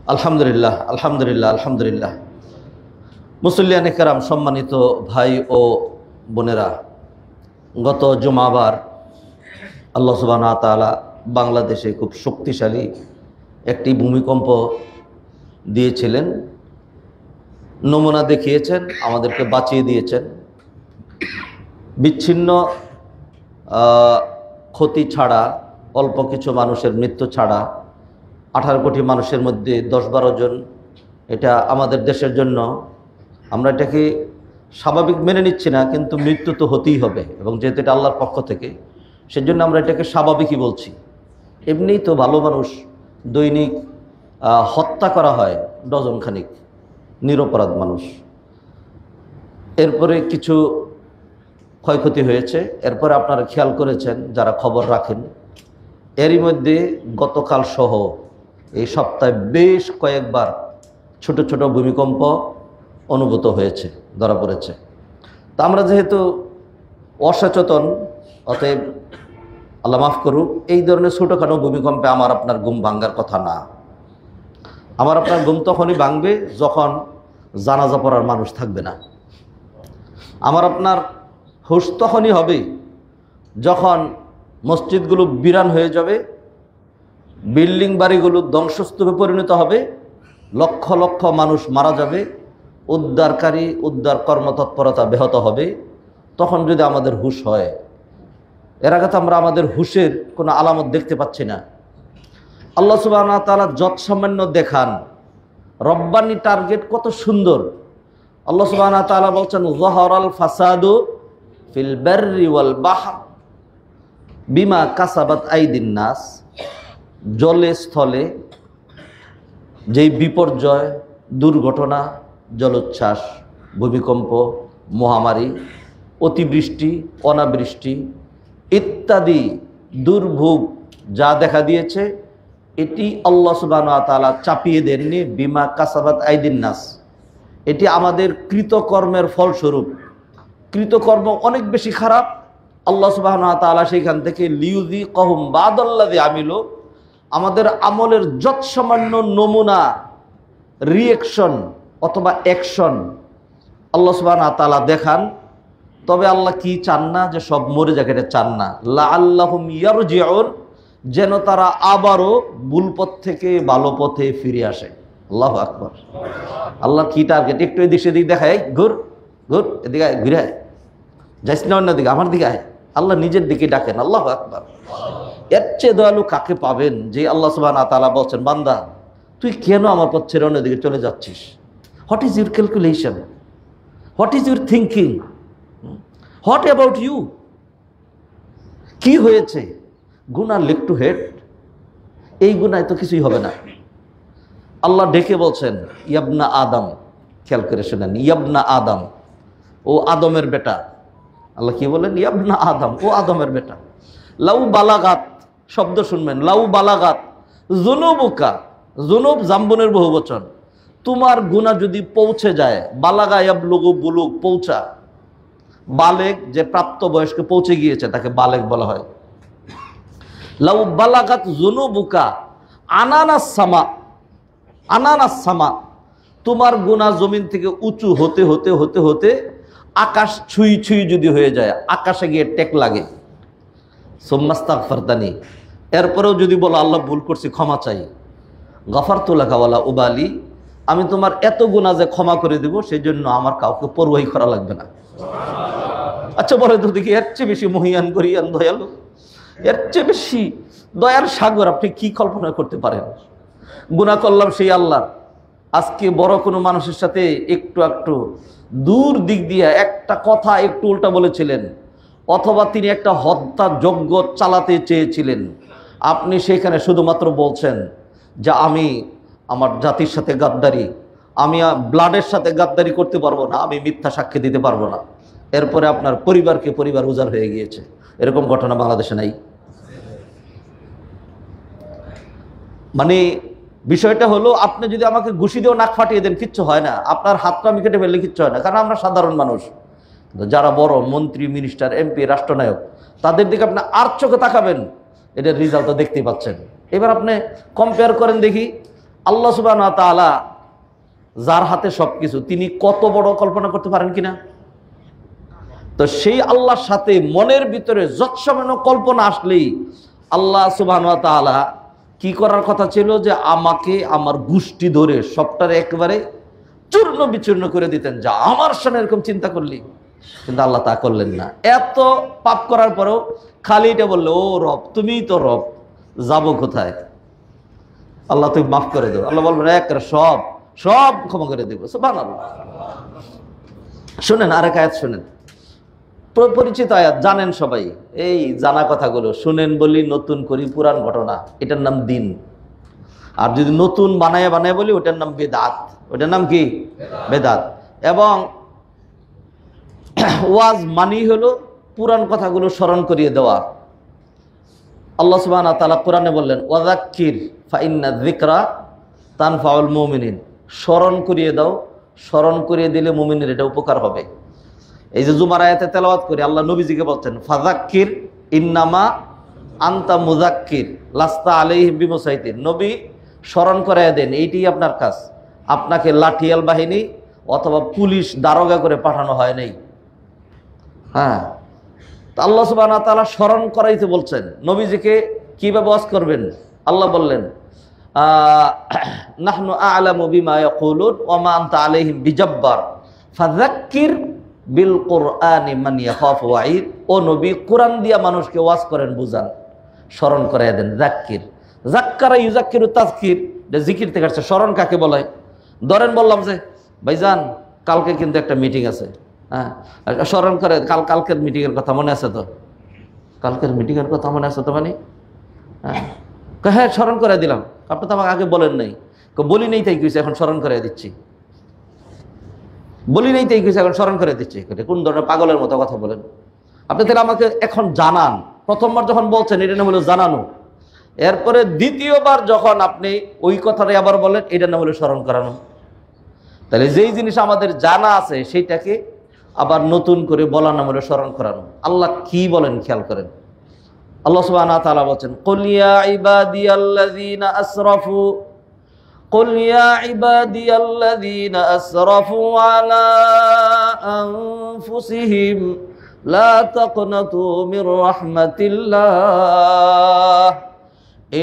আলহামদুলিল্লাহ, আলহামদুলিল্লাহ, আলহামদুলিল্লাহ। মুসল্লিয়ান কেরাম, সম্মানিত ভাই ও বোনেরা, গত জুমাবার আল্লাহ সুবহানাহু ওয়া তাআলা বাংলাদেশে খুব শক্তিশালী একটি ভূমিকম্প দিয়েছিলেন, নমুনা দেখিয়েছেন, আমাদেরকে বাঁচিয়ে দিয়েছেন। বিচ্ছিন্ন ক্ষতি ছাড়া, অল্প কিছু মানুষের মৃত্যু ছাড়া 18 কোটি মানুষের মধ্যে 10-12 জন, এটা আমাদের দেশের জন্য, আমরা এটাকে স্বাভাবিক মেনে নিচ্ছি না, কিন্তু মৃত্যু তো হতেই হবে, এবং যেহেতু এটা আল্লাহর পক্ষ থেকে, সেজন্য আমরা এটাকে স্বাভাবিকই বলছি। এমনিই তো ভালো মানুষ দৈনিক হত্যা করা হয় ডজনখানিক, নিরপরাধ মানুষ। এরপরে কিছু ক্ষয়ক্ষতি হয়েছে। এরপরে আপনারা খেয়াল করেছেন যারা খবর রাখেন, এরই মধ্যে গতকাল সহ এই সপ্তাহে বেশ কয়েকবার ছোট ছোট ভূমিকম্প অনুভূত হয়েছে, ধরা পড়েছে। তা আমরা যেহেতু অসচেতন, অতএব আল্লাহ মাফ করুক, এই ধরনের ছোটোখাটো ভূমিকম্পে আমার আপনার ঘুম ভাঙ্গার কথা না। আমার আপনার ঘুম তখনই ভাঙবে যখন জানাজা পড়ার মানুষ থাকবে না। আমার আপনার হুঁশ তখনই হবে যখন মসজিদগুলো বিরান হয়ে যাবে, বিল্ডিং বাড়িগুলো ধ্বংসস্তূপে পরিণত হবে, লক্ষ লক্ষ মানুষ মারা যাবে, উদ্ধারকারী উদ্ধার কর্মতৎপরতা ব্যাহত হবে। তখন যদি আমাদের হুঁশ হয়, এর আগে তো আমরা আমাদের হুঁশের কোনো আলামত দেখতে পাচ্ছি না। আল্লাহ সুবহানাহু ওয়া তাআলা যত সামান্য দেখান, রব্বানি টার্গেট কত সুন্দর। আল্লাহ সুবহানাহু ওয়া তাআলা বলছেন, যাহারাল ফাসাদু ফিল বাররি ওয়াল বাহর বিমা কাসাবাত আইদিন নাস। জলে স্থলে যেই বিপর্যয়, দুর্ঘটনা, জলোচ্ছ্বাস, ভূমিকম্প, মহামারী, অতিবৃষ্টি, অনাবৃষ্টি ইত্যাদি দুর্ভোগ যা দেখা দিয়েছে, এটি আল্লাহ সুবহানাহু ওয়া তাআলা চাপিয়ে দেননি বিমা কাসাবাত আইদিন নাস। এটি আমাদের কৃতকর্মের ফলস্বরূপ। কৃতকর্ম অনেক বেশি খারাপ। আল্লাহ সুবহানাহু ওয়া তাআলা সেইখান থেকে লিউযিকাহুম বাদাল্লাযী আমিলু, আমাদের আমলের যত সামান্য নমুনা, রিঅ্যাকশন অথবা অ্যাকশন আল্লাহ সুবহানাহু ওয়া তাআলা দেখান। তবে আল্লাহ কি চান না যে সব মরে যাক, এটা চান না। লাআল্লাহুম ইয়ারজিউন, যেন তারা আবারও ভুল পথ থেকে ভালো পথে ফিরে আসে। আল্লাহু আকবার। আল্লাহ কি টার্গেট? একটু এদিক সেদিক দেখায়, ঘুর ঘুর, এদিকে ঘুরে আয়, যাইস না অন্যদিকে, আমার দিকে আয়। আল্লাহ নিজের দিকে ডাকেন। আল্লাহু আকবার। এর চেয়ে দয়ালু কাকে পাবেন যে আল্লাহ সুবহানাহু ওয়া তাআলা বলছেন, বান্দা তুই কেন আমার পথ ছেড়ে অন্যদিকে চলে যাচ্ছিস? What is your calculation? What is your thinking? What about you? কি হয়েছে? গুনাহ লেগ টু হেড, এই গুনায় তো কিছুই হবে না। আল্লাহ ডেকে বলছেন, ইয়াবনা আদম, খেয়াল করে শোনেন, ইয়াবনা আদম, ও আদমের বেটা। আল্লাহ কি বলেন? ইয়াবনা আদম, ও আদমের বেটা। লাউ বালাগাত, শব্দ শুনবেন, লাউ বালাগাত যুনুবুকা, যুনুব জাম্বনের বহুবচন, তোমার গুনাহ যদি পৌঁছে যায়, বালাগা ইয়াবলুগু, বুলুগ পৌঁছা, বালেগ যে প্রাপ্ত বয়স্কে পৌঁছে গিয়েছে তাকে বালেগ বলা হয়। লাউ বালাগাত যুনুবুকা আনানাস সামা, আনানাস সামা, তোমার গুনাহ জমিন থেকে উঁচু হতে হতে হতে হতে আকাশ ছুঁই ছুঁই যদি হয়ে যায়, আকাশে গিয়ে টেক লাগে, সুম্মাস্তাগফারতানি, এরপরেও যদি বলো আল্লাহ ভুল করছি, ক্ষমা চাই, গফারতু লাকা ওয়ালা উবালি, আমি তোমার এত গুনাহ যে ক্ষমা করে দেব, সেই জন্য আমার কাউকে পরোয়াই করা লাগবে না। আচ্ছা বলে তো দেখি, এর চেয়ে বেশি মহিয়ান করিয়ান দয়ালু, এর চেয়ে বেশি দয়ার সাগর আপনি কি কল্পনা করতে পারেন? গুনাহ করলাম সেই আল্লাহ। আজকে বড় কোনো মানুষের সাথে একটু একটু দূর দিক দিয়ে একটা কথা একটু উল্টা বলেছিলেন, অথবা তিনি একটা হত্যাযজ্ঞ চালাতে চেয়েছিলেন, আপনি সেখানে শুধুমাত্র বলছেন যে আমি আমার জাতির সাথে গাদ্দারি, আমি ব্লাডের সাথে গাদ্দারি করতে পারবো না, আমি মিথ্যা সাক্ষী দিতে পারবো না। এরপরে আপনার পরিবার উজাড় হয়ে গিয়েছে। এরকম ঘটনা বাংলাদেশে নাই? মানে বিষয়টা হলো, আপনি যদি আমাকে ঘুষি দিয়েও নাক ফাটিয়ে দেন, কিচ্ছু হয় না। আপনার হাতটা আমি কেটে ফেললে কিচ্ছু হয় না, কারণ আমরা সাধারণ মানুষ। যারা বড় মন্ত্রী, মিনিস্টার, এমপি, রাষ্ট্রনায়ক, তাদের দিকে আপনি আর চোখে তাকাবেন, এটার রেজাল্ট তো দেখতেই পাচ্ছেন। এবার আপনি কম্পেয়ার করেন দেখি, আল্লাহ সুবহানাহু ওয়া তাআলা যার হাতে সবকিছু, তিনি কত বড় কল্পনা করতে পারেন কিনা? তো সেই আল্লাহর সাথে মনের ভিতরে যৎসামান্য কল্পনা আসলেই আল্লাহ সুবহানাহু ওয়া তাআলা কি করার কথা ছিল, যে আমাকে আমার গোষ্ঠী ধরে সবটারে একেবারে চূর্ণ বিচূর্ণ করে দিতেন, যা আমার সামনে এরকম চিন্তা করলি। কিন্তু আল্লাহ তা করলেন না। এত পাপ করার পরেও খালি এটা বললো, ও রব, তুমিই তো রব, যাব কোথায়? আল্লাহ তুমি মাফ করে দেবো। আল্লাহ বলবেন একেবারে সব সব ক্ষমা করে দেবো। সুবহানাল্লাহ। শুনেন আরেক আয়াত, শুনেন, পরিচিত আয়াত, জানেন সবাই, এই জানা কথাগুলো শুনেন বলি, নতুন করি পুরান ঘটনা, এটার নাম দিন। আর যদি নতুন বানায় বানায় বলি, ওটার নাম বেদাত। ওটার নাম কি? বেদাত। এবং ওয়াজ মানি হলো পুরান কথাগুলো স্মরণ করিয়ে দেওয়া। আল্লাহ সুবহানাহু ওয়া তাআলা কোরআনে বললেন, ওয়াযাক্কির ফাইন্না যিকরা তানফাউল মুমিনিন, স্মরণ করিয়ে দাও, স্মরণ করিয়ে দিলে মুমিনের এটা উপকার হবে। এই যে জুমার আয়াতে তেলাওয়াত করে আল্লাহ নবীজিকে বলছেন, ফাযাক্কির ইন্নামা আনতা মুযাক্কির লাস্তা আলাইহিম বিমুসাইতির, নবী স্মরণ করাইয়া দেন, এইটাই আপনার কাজ। আপনাকে লাঠিয়াল বাহিনী অথবা পুলিশ দারোগা করে পাঠানো হয় নাই। হ্যাঁ, তো আল্লাহ সুবহানাহু ওয়া তাআলা স্মরণ করাইতে বলছেন। নবীজিকে কিভাবে ওয়াজ করবেন? আল্লাহ বললেন, নাহনু আ'লামু বিমা ইয়াকুলুন ওয়া মা আনতা আলাইহিম বিজাব্বার ফাযাক্কির বিল কুরআনি মান ইয়াখাফু ওয়াঈদ। ও নবী, কোরআন দিয়া মানুষকে ওয়াজ করেন, বুঝান, স্মরণ করাইয়া দেন। যাক্কির, যাক্কারা ইউযাক্কিরু তাযকির, এটা জিকির থেকে আসছে। স্মরণ কাকে বলে? ধরেন বললাম যে ভাইজান কালকে কিন্তু একটা মিটিং আছে, হ্যাঁ, স্মরণ করে, কালকের মিটিংয়ের কথা মনে আছে তো? কালকের মিটিংয়ের কথা মনে আছে তো? মানে হ্যাঁ, স্মরণ করে দিলাম। আপনি তো আমাকে আগে বলেন নাই। বলি নেই তাই কিছু, এখন স্মরণ করে দিচ্ছি। বলি নেই তাই কিছু, এখন স্মরণ করে দিচ্ছি। কোন ধরনের পাগলের মতো কথা বলেন আপনি? তাহলে আমাকে এখন জানান। প্রথমবার যখন বলছেন, এটা নাম হলো জানানো। এরপরে দ্বিতীয়বার যখন আপনি ওই কথাটাই আবার বলেন, এটা নাম হলো স্মরণ করানো। তাহলে যেই জিনিস আমাদের জানা আছে সেইটাকে আবার নতুন করে বলার নাম হলো স্মরণ করানো। আল্লাহ কি বলেন খেয়াল করেন। আল্লাহ সুবহানাহু ওয়া তাআলা বলেন, কুল ইয়া ইবাদিয়াল্লাযীনা আসরাফু, কুল ইয়া ইবাদিয়াল্লাযীনা আসরাফু আলা আনফুসিহিম লা তাকনাতু মির রাহমাতিল্লাহ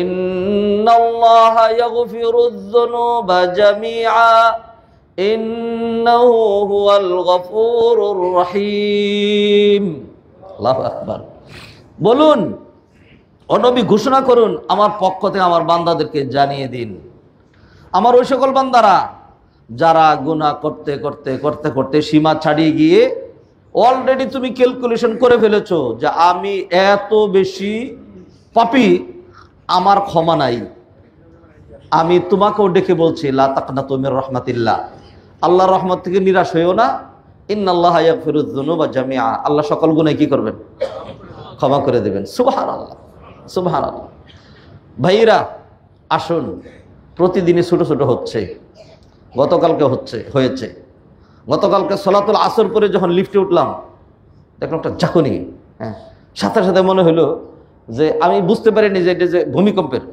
ইন্নাল্লাহা ইয়াগফিরুয যুনুবা জামিআ ইন্নাহু হুয়াল গফুরুর রহিম। আল্লাহু আকবার। বলুন, ও নবী ঘোষণা করুন, আমার পক্ষ থেকে আমার বান্দাদেরকে জানিয়ে দিন, আমার ওই সকল বান্দারা যারা গুনাহ করতে করতে করতে করতে সীমা ছাড়িয়ে গিয়ে অলরেডি তুমি ক্যালকুলেশন করে ফেলেছো যে আমি এত বেশি পাপী, আমার ক্ষমা নাই। আমি তোমাকেও ডেকে বলছি, লা তাকনাতু মির রাহমাতিল্লাহ, আল্লাহর রহমত থেকে নিরাশ হইও না। ইন্নাল্লাহা ইয়াগফিরুয যুনুবা জামিআ, আল্লাহ সকল গুনাহ কি করবেন? ক্ষমা করে দেবেন। সুবহানাল্লাহ, সুবহানাল্লাহ। ভাইরা আসুন, প্রতিদিনই ছোট ছোট হচ্ছে। গতকালকে হয়েছে। গতকালকে সলাতুল আসর পরে যখন লিফটে উঠলাম, দেখলাম একটা ঝাঁকুনি। হ্যাঁ, সাথে সাথে মনে হলো যে আমি বুঝতে পারিনি যে এটা যে ভূমিকম্পের।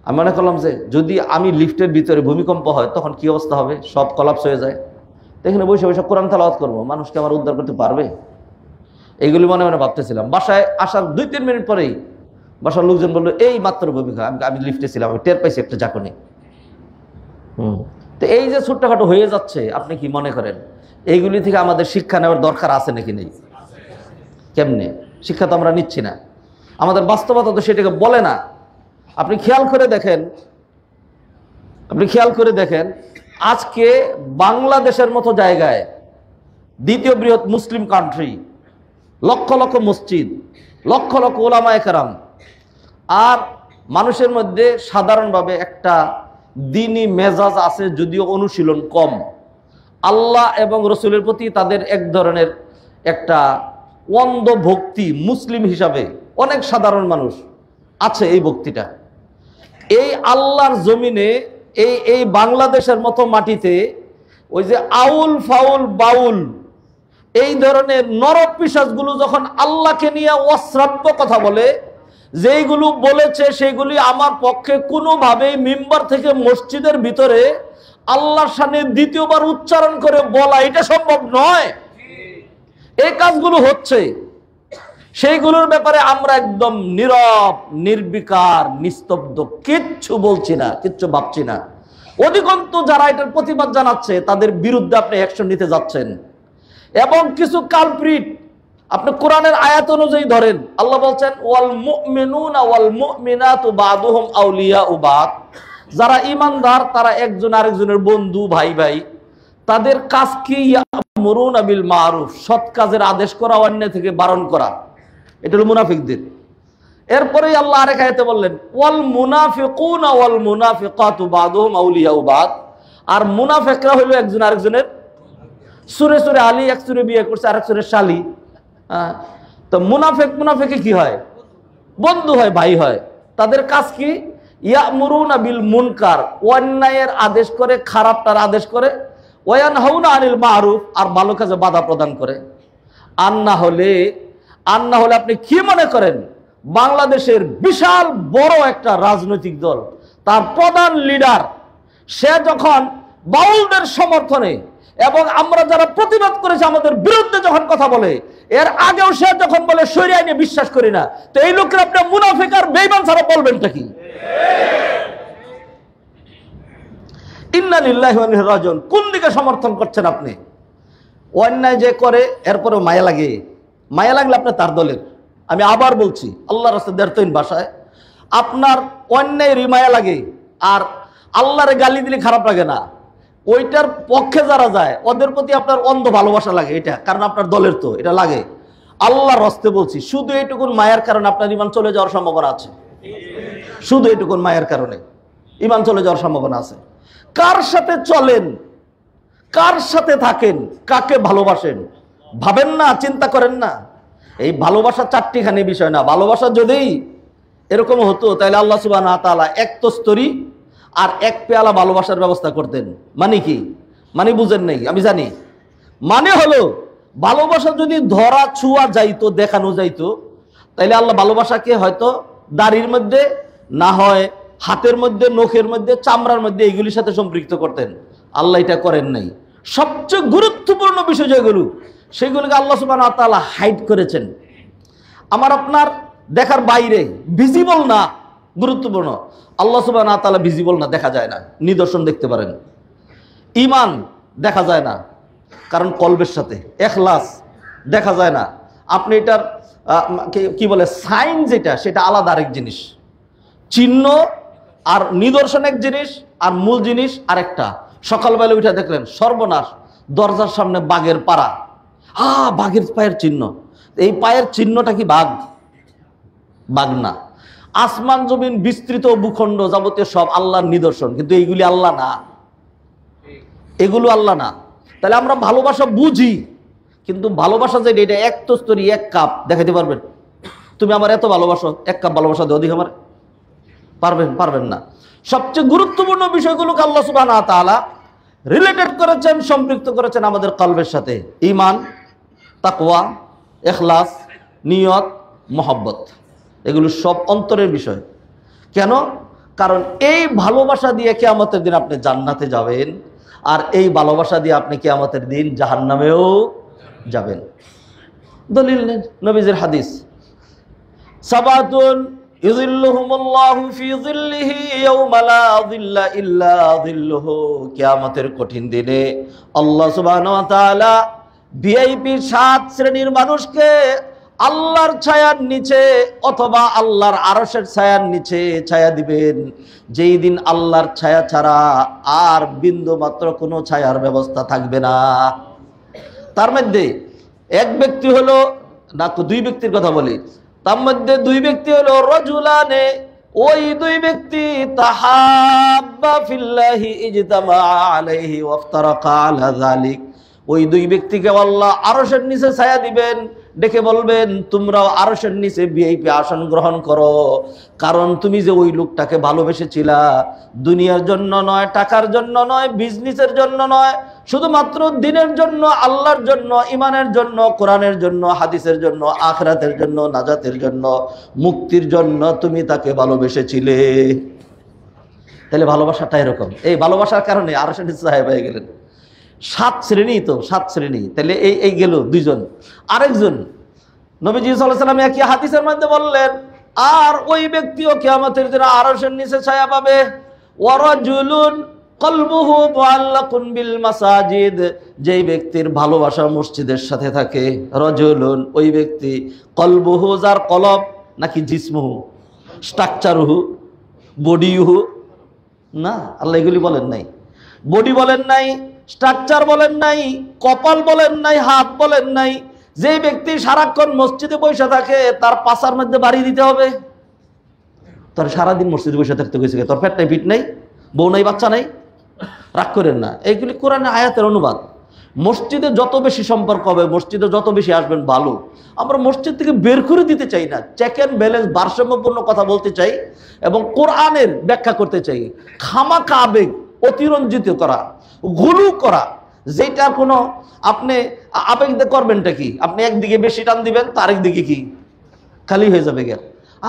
আমি মনে করলাম যে যদি আমি লিফটের ভিতরে ভূমিকম্প হয় তখন কি অবস্থা হবে, সব কলাপস হয়ে যায়। এখানে বসে বসে কোরআন তেলাওয়াত করবো, মানুষকে আমার উদ্ধার করতে পারবে? এইগুলি মনে মনে ভাবতেছিলাম। বাসায় আসার 2-3 মিনিট পরেই বাসার লোকজন বললো, এই মাত্র ভূমিকম্প। আমি লিফটে ছিলাম, আমি টের পাইছি একটা ঝাঁকুনি। তো এই যে ছোট্টখাটো হয়ে যাচ্ছে, আপনি কি মনে করেন এইগুলি থেকে আমাদের শিক্ষা নেওয়ার দরকার আছে নাকি নেই? কেমনে শিক্ষা তো আমরা নিচ্ছি না, আমাদের বাস্তবতা তো সেটাকে বলে না। আপনি খেয়াল করে দেখেন, আজকে বাংলাদেশের মতো জায়গায়, দ্বিতীয় বৃহৎ মুসলিম কান্ট্রি, লক্ষ লক্ষ মসজিদ, লক্ষ লক্ষ ওলামায়ে কেরাম, আর মানুষের মধ্যে সাধারণভাবে একটা দ্বীনি মেজাজ আছে, যদিও অনুশীলন কম। আল্লাহ এবং রসুলের প্রতি তাদের এক ধরনের একটা অন্ধ ভক্তি, মুসলিম হিসাবে অনেক সাধারণ মানুষ আছে। এই ভক্তিটা এই আল্লাহর জমিনে, এই বাংলাদেশের মতো মাটিতে, ওই যে আউল ফাউল বাউল এই ধরনের নরক পিশাচগুলো যখন আল্লাহকে নিয়ে অশ্রাব্য কথা বলে, যেইগুলো বলেছে সেগুলি আমার পক্ষে কোনোভাবেই মিম্বার থেকে মসজিদের ভিতরে আল্লাহর সামনে দ্বিতীয়বার উচ্চারণ করে বলা এটা সম্ভব নয়। এই কাজগুলো হচ্ছে, সেইগুলোর ব্যাপারে আমরা একদম নীরব, নির্বিকার, নিস্তব্ধ, কিচ্ছু বলছি না, কিচ্ছু ভাবছি না। অধিকন্তু যারা এটার প্রতিবাদ জানাচ্ছে তাদের বিরুদ্ধে আপনি অ্যাকশন নিতে যাচ্ছেন। এবং কিছু কালপ্রিট আপনি কোরআনের আয়াত অনুযায়ী ধরেন, আল্লাহ বলছেন ওয়াল মুমিনুনা ওয়াল মুমিনাতু বাদুহুম আউলিয়াউ বাদ, যারা ঈমানদার তারা একজন আরেকজনের বন্ধু, ভাই ভাই। তাদের কাজ কি? ইয়ামুরুনা বিল মারুফ, সৎ কাজের আদেশ করা, অন্যায় থেকে বারণ করা। এটা হলো মুনাফিকদের। এরপরেই আল্লাহ আরেক আয়াতে বললেন ওয়াল মুনাফিকুনা ওয়াল মুনাফিকাতু বাদুহুম আউলিয়াউ বাদ, আর মুনাফিকরা হলো একজন আরেকজনের সুরে সুরে আলী, এক সুরে বিয়ে করছে আরেক সুরে শালি। তো মুনাফিকে কি হয়? বন্ধু হয়, ভাই হয়। তাদের কাজ কি? ইয়ামুরুনা বিল মুনকার, অন্যায়ের আদেশ করে, খারাপটার আদেশ করে, ওয়ায়ানহাউনা আনিল মারুফ, আর ভালো কাজে বাধা প্রদান করে। আর না হলে আপনি কি মনে করেন বাংলাদেশের বিশাল বড় একটা রাজনৈতিক দল, তার প্রধান লিডার, সে যখন বাউলদের সমর্থনে এবং আমরা যারা প্রতিবাদ করেছি আমাদের বিরুদ্ধে যখন কথা বলে, এর আগেও সে যখন বলে শরিয়া নিয়ে বিশ্বাস করি না, তো এই লোকের আপনি মুনাফিক আর বেঈমান ছাড়া বলবেনটা কি? ইন্না লিল্লাহি ওয়া ইন্না ইলাইহি রাজিউন। কোন দিকে সমর্থন করছেন আপনি? অন্যায় যে করে এরপরে মায়া লাগে, মায়া লাগলে আপনি তার দলের। আমি আবার বলছি আল্লাহর রাস্তায় দেড়তইন ভাষায়, আপনার অন্যায় মায়া লাগে, আর আল্লাহরে গালি দিলে খারাপ লাগে না। ওইটার পক্ষে যারা যায় ওদের প্রতি আপনার অন্ধ ভালোবাসা লাগে, এটা কারণ আপনার দলের তো এটা লাগে। আল্লাহর রাস্তে বলছি, শুধু এইটুকুন মায়ের কারণে আপনার ইমান চলে যাওয়ার সম্ভাবনা আছে। শুধু এইটুকুন মায়ের কারণে ইমান চলে যাওয়ার সম্ভাবনা আছে। কার সাথে চলেন, কার সাথে থাকেন, কাকে ভালোবাসেন ভাবেন না, চিন্তা করেন না। এই ভালোবাসা চারটিখানি বিষয় না। ভালোবাসা যদি এরকম হতো তাহলে আল্লাহ সুবহানাহু ওয়া তাআলা এক তস্তরি আর এক পেয়ালা ভালোবাসার ব্যবস্থা করতেন। মানে কি? মানে বুঝেন নাই? আমি জানি। মানে হলো ভালোবাসা যদি ধরা ছোঁয়া যাইতো, দেখানো যাইতো, তাইলে আল্লাহ ভালোবাসাকে হয়তো দাড়ির মধ্যে, না হয় হাতের মধ্যে, নখের মধ্যে, চামড়ার মধ্যে, এইগুলির সাথে সম্পৃক্ত করতেন। আল্লাহ এটা করেন নাই। সবচেয়ে গুরুত্বপূর্ণ বিষয় যেগুলো, সেগুলোকে আল্লাহ সুবহানাহু ওয়া তাআলা হাইড করেছেন। আমার আপনার দেখার বাইরে, ভিজিবল না, গুরুত্বপূর্ণ। আল্লাহ সুবহানাহু ওয়া তাআলা ভিজিবল না, দেখা যায় না। নিদর্শন দেখতে পারেন। ঈমান দেখা যায় না, কারণ কলবের সাথে। ইখলাস দেখা যায় না। আপনি এটার কি বলে সাইন, যেটা সেটা আলাদা আরেক জিনিস। চিহ্ন আর নিদর্শন এক জিনিস, আর মূল জিনিস আরেকটা। সকালবেলা উঠে দেখলেন সর্বনাশ, দরজার সামনে বাঘের পাড়া, বাঘের পায়ের চিহ্ন। এই পায়ের চিহ্নটা কি বাঘ? বাঘ না। আসমান জমিন বিস্তৃত ভূখণ্ড যাবতীয় সব আল্লাহর নিদর্শন, কিন্তু এইগুলি আল্লাহ না, এগুলো আল্লাহ না। তাহলে আমরা ভালোবাসা বুঝি, কিন্তু ভালোবাসা যে এটা এক তস্তরি, এক কাপ দেখাতে পারবেন? তুমি আমার এত ভালোবাসো, এক কাপ ভালোবাসা দেও অধিক আমার, পারবেন না। সবচেয়ে গুরুত্বপূর্ণ বিষয়গুলোকে আল্লাহ সুবহানাহু ওয়া তাআলা রিলেটেড করেছেন, সম্পৃক্ত করেছেন আমাদের কলবের সাথে। ঈমান, তাকওয়া, ইখলাস, নিয়ত, মহব্বত, এগুলো সব অন্তরের বিষয়। কেন? কারণ এই ভালোবাসা দিয়ে কিয়ামতের দিন আপনি জান্নাতে যাবেন, আর এই ভালোবাসা দিয়ে আপনি কিয়ামতের দিন জাহান্নামেও যাবেন। দলিল নেন নবীজির হাদিস, সাবাতুন ইযিল্লুহুমুল্লাহু ফি যিল্লিহি ইয়াওমা লা যিল্লা ইল্লা যিল্লুহু। কিয়ামতের কঠিন দিনে আল্লাহ সুবহানাহু ওয়া তাআলা ভিআইপি 7 শ্রেণীর মানুষকে আল্লাহর ছায়ার নিচে অথবা আল্লাহর আরশের ছায়ার নিচে ছায়া দিবেন, যেই দিন আল্লাহর ছায়া ছাড়া আর বিন্দু মাত্র কোনো ছায়ার ব্যবস্থা থাকবে না। তার মধ্যে এক ব্যক্তি হলো না, দুই ব্যক্তির কথা বলি, তার মধ্যে দুই ব্যক্তি হলো রাজুলানে, ওই দুই ব্যক্তি তাহাব্বা ফিল্লাহি ইজতামা আলাইহি ওয়াফতারাকা আলা যালিক। ওই দুই ব্যক্তিকে আল্লাহ আরশের নিচে ছায়া দিবেন, ডেকে বলবেন তোমরাও আরশের নিচে ভিআইপি আসন গ্রহণ করো, কারণ তুমি যে ওই লোকটাকে ভালোবেসেছিলা দুনিয়ার জন্য নয়, টাকার জন্য নয়, বিজনেসের জন্য নয়, শুধুমাত্র দ্বীনের জন্য, আল্লাহর জন্য, ইমানের জন্য, কোরআনের জন্য, হাদিসের জন্য, আখিরাতের জন্য, নাজাতের জন্য, মুক্তির জন্য তুমি তাকে ভালোবেসেছিলে। তাহলে ভালোবাসাটা এরকম, এই ভালোবাসার কারণে আরশের নিচে সাহেব হয়ে গেলেন। 7 শ্রেণী, তো 7 শ্রেণী। তাহলে এই গেল 2 জন। আরেকজন নবীজি সাল্লাল্লাহু আলাইহি ওয়াসাল্লাম একই হাদিসের মধ্যে বললেন, আর ওই ব্যক্তিও কিয়ামতের দিনে আরশের নিচে ছায়া পাবে। ওয়ারাজুলুন কলবুহু মুআল্লাকুন বিল মাসাজিদ, যেই ব্যক্তির ভালোবাসা মসজিদের সাথে থাকে। রাজুলুন, ওই ব্যক্তি, কলবুহু, যার কলব নাকি জিসমুহু, স্ট্রাকচারুহু, বডিহু, না আল্লাহ এগুলি বলেন নাই। বডি বলেন নাই, স্ট্রাকচার বলেন নাই, কপাল বলেন নাই, হাত বলেন নাই। যে ব্যক্তি সারাক্ষণ মসজিদে বসে থাকে তার পাছার মধ্যে বাড়ি দিতে হবে। তোর সারাদিন মসজিদে বসে থাকতে গেছে, তোর পেট নাই, পিঠ নাই, বউ নাই, বাচ্চা নাই, রাগ করেন না। এইগুলি কোরআনের আয়াতের অনুবাদ। মসজিদে যত বেশি সম্পর্ক হবে, মসজিদে যত বেশি আসবেন ভালো। আমরা মসজিদ থেকে বের করে দিতে চাই না, চেক অ্যান্ড ব্যালেন্স, ভারসাম্যপূর্ণ কথা বলতে চাই এবং কোরআনের ব্যাখ্যা করতে চাই। খামাখা আবেগ অতিরঞ্জিত করা, গুলু করা, যেটার কোনো আপনি আবেগ দিয়ে করবেনটা কি? আপনি একদিকে বেশি টান দিবেন, তার একদিকে কি খালি হয়ে যাবে গেল।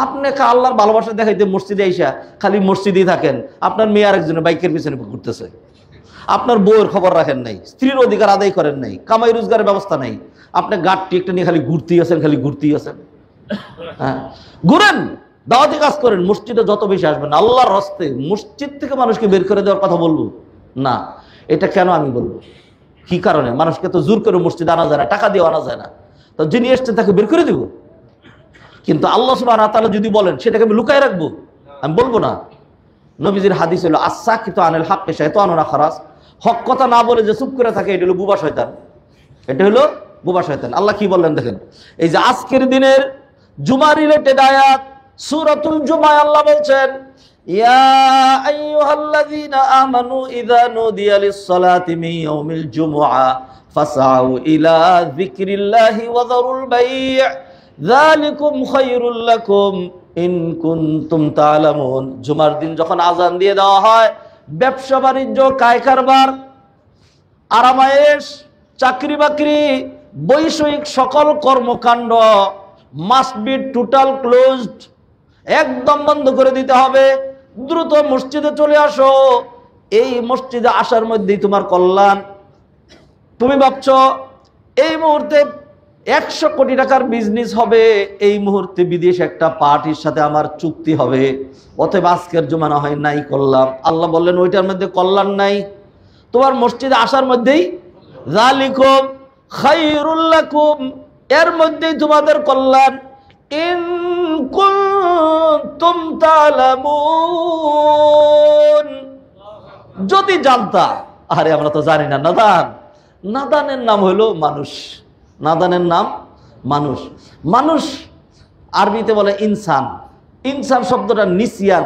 আপনি আল্লাহর ভালোবাসা দেখাইতে মসজিদে আইসা খালি মসজিদেই থাকেন, আপনার মেয়ে আরেকজনের বাইকের পিছনে ঘুরতেছে, আপনার বউয়ের খবর রাখেন নাই, স্ত্রীর অধিকার আদায় করেন নাই, কামাই রোজগারের ব্যবস্থা নাই, আপনি গাড়টি একটা নিয়ে খালি ঘুরতেই আছেন, খালি ঘুরতেই আছেন। হ্যাঁ, ঘুরেন, দাওয়াতি কাজ করেন, মসজিদে যত বেশি আসবেন। আল্লাহর হস্তে মসজিদ থেকে মানুষকে বের করে দেওয়ার কথা বলবো না। এটা কেন আমি বলবো, কি কারণে? মানুষকে তো জোর করে মসজিদে আনা যায় না, টাকা দিয়ে আনা যায় না, তো যিনি এসছেন তাকে বের করে দেবো। কিন্তু আল্লাহ সুবহানাহু ওয়া তাআলা যদি বলেন সেটাকে আমি লুকায় রাখবো, আমি বলবো না। নবীজির হাদিস হলো আস-সাকিতু আনিল হাক্কি শাইতানুন আখরাস, হক কথা না বলে যে চুপ করে থাকে এটা হলো বুবা শয়তান, এটা হলো বুবা শয়তান। আল্লাহ কি বললেন দেখেন, এই যে আজকের দিনের জুমা রিলেটেড আয়াত সূরাতুল জুমায় আল্লাহ বলছেন, ইয়া আইয়ুহাল্লাযীনা আমানু ইযা নুদিয়া লিস-সালাতি মিন ইয়াউমিল জুমআ ফাসআউ ইলা যিকরিল্লাহি ওয়া যারুল বাই' যালিকুম খায়রুল লাকুম ইন কুনতুম তা'লামুন। জুমার দিন যখন আজান দিয়ে দেওয়া হয়, ব্যবসা বাণিজ্য, কায় কারবার, আরামায়েশ, চাকরি বাকরি, বৈষয়িক সকল কর্মকাণ্ড মাস্ট বি টোটাল ক্লোজড, একদম বন্ধ করে দিতে হবে। দ্রুত মসজিদে চলে আসো, এই মসজিদে আসার মধ্যেই তোমার কল্যাণ। তুমি ভাবছো এই মুহূর্তে 100 কোটি টাকার বিজনেস হবে, এই মুহূর্তে বিদেশে একটা পার্টির সাথে আমার চুক্তি হবে, অতএব আজকের জমা না হয় নাই করলাম। আল্লাহ বললেন ওইটার মধ্যে কল্যাণ নাই, তোমার মসজিদে আসার মধ্যেই যালিকুম খায়রুল লাকুম, এর মধ্যেই তোমাদের কল্যাণ। ইন কুনতুম তা'লামুন, যদি জানতা। আরে আমরা তো জানি না, নাদান। নাদানের নাম হলো মানুষ, নাদানের নাম মানুষ। মানুষ আরবিতে বলে ইনসান। ইনসান শব্দটা নিসিয়ান,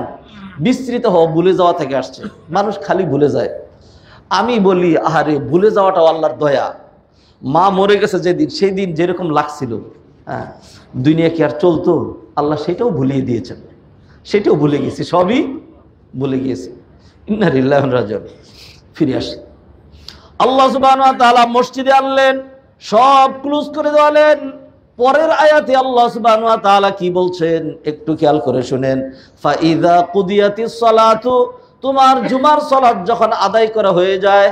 বিস্তৃত হওয়া, ভুলে যাওয়া থেকে আসছে। মানুষ খালি ভুলে যায়। আমি বলি আহারে ভুলে যাওয়াটাও আল্লাহর দয়া। মা মরে গেছে যেদিন, সেই দিন যেরকম লাগছিল, হ্যাঁ, দুনিয়া কি আর চলতো? আল্লাহ সেটাও ভুলিয়ে দিয়েছেন, সেটাও ভুলে গেছি, সবই ভুলে গিয়েছি। ইন্না লিল্লাহি ওয়া ইন্না ইলাইহি রাজিউন। ফিরে আসি, আল্লাহ সুবহানাহু ওয়া তাআলা মসজিদে আনলেন, সব ক্লোজ করে দেওয়ালেন। পরের আয়াতে আল্লাহ সুবহানাহু ওয়া তাআলা কি বলছেন একটু খেয়াল করে শুনেন। ফাইযা কুদিয়াতিস সালাতু, তোমার জুমার সালাত যখন আদায় করা হয়ে যায়,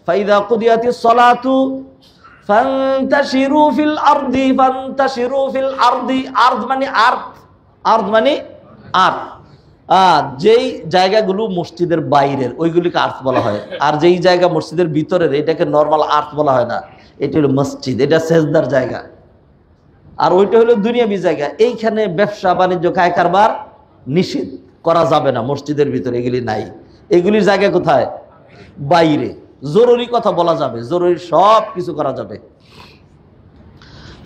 ফাইযা কুদিয়াতিস সালাতু ফান্তাশিরু ফিল আরদি, ফান্তাশিরু ফিল আরদি, আরদ মানে আর্থ, আরদ মানে আর্থ। যেই জায়গাগুলো মসজিদের বাইরের ওইগুলিকে আর্থ বলা হয়, আর যেই জায়গা মসজিদের ভিতরের এটাকে নর্মাল আর্থ বলা হয় না, এটা হলো মসজিদ, এটা সেজদার জায়গা। আর ওইটা হলো দুনিয়াবি জায়গা, এইখানে ব্যবসা বাণিজ্য, কায় কারবার নিষেধ করা যাবে না। মসজিদের ভিতরে এগুলি নাই, এগুলির জায়গা কোথায়? বাইরে। জরুরি কথা বলা যাবে, জরুরি সব কিছু করা যাবে।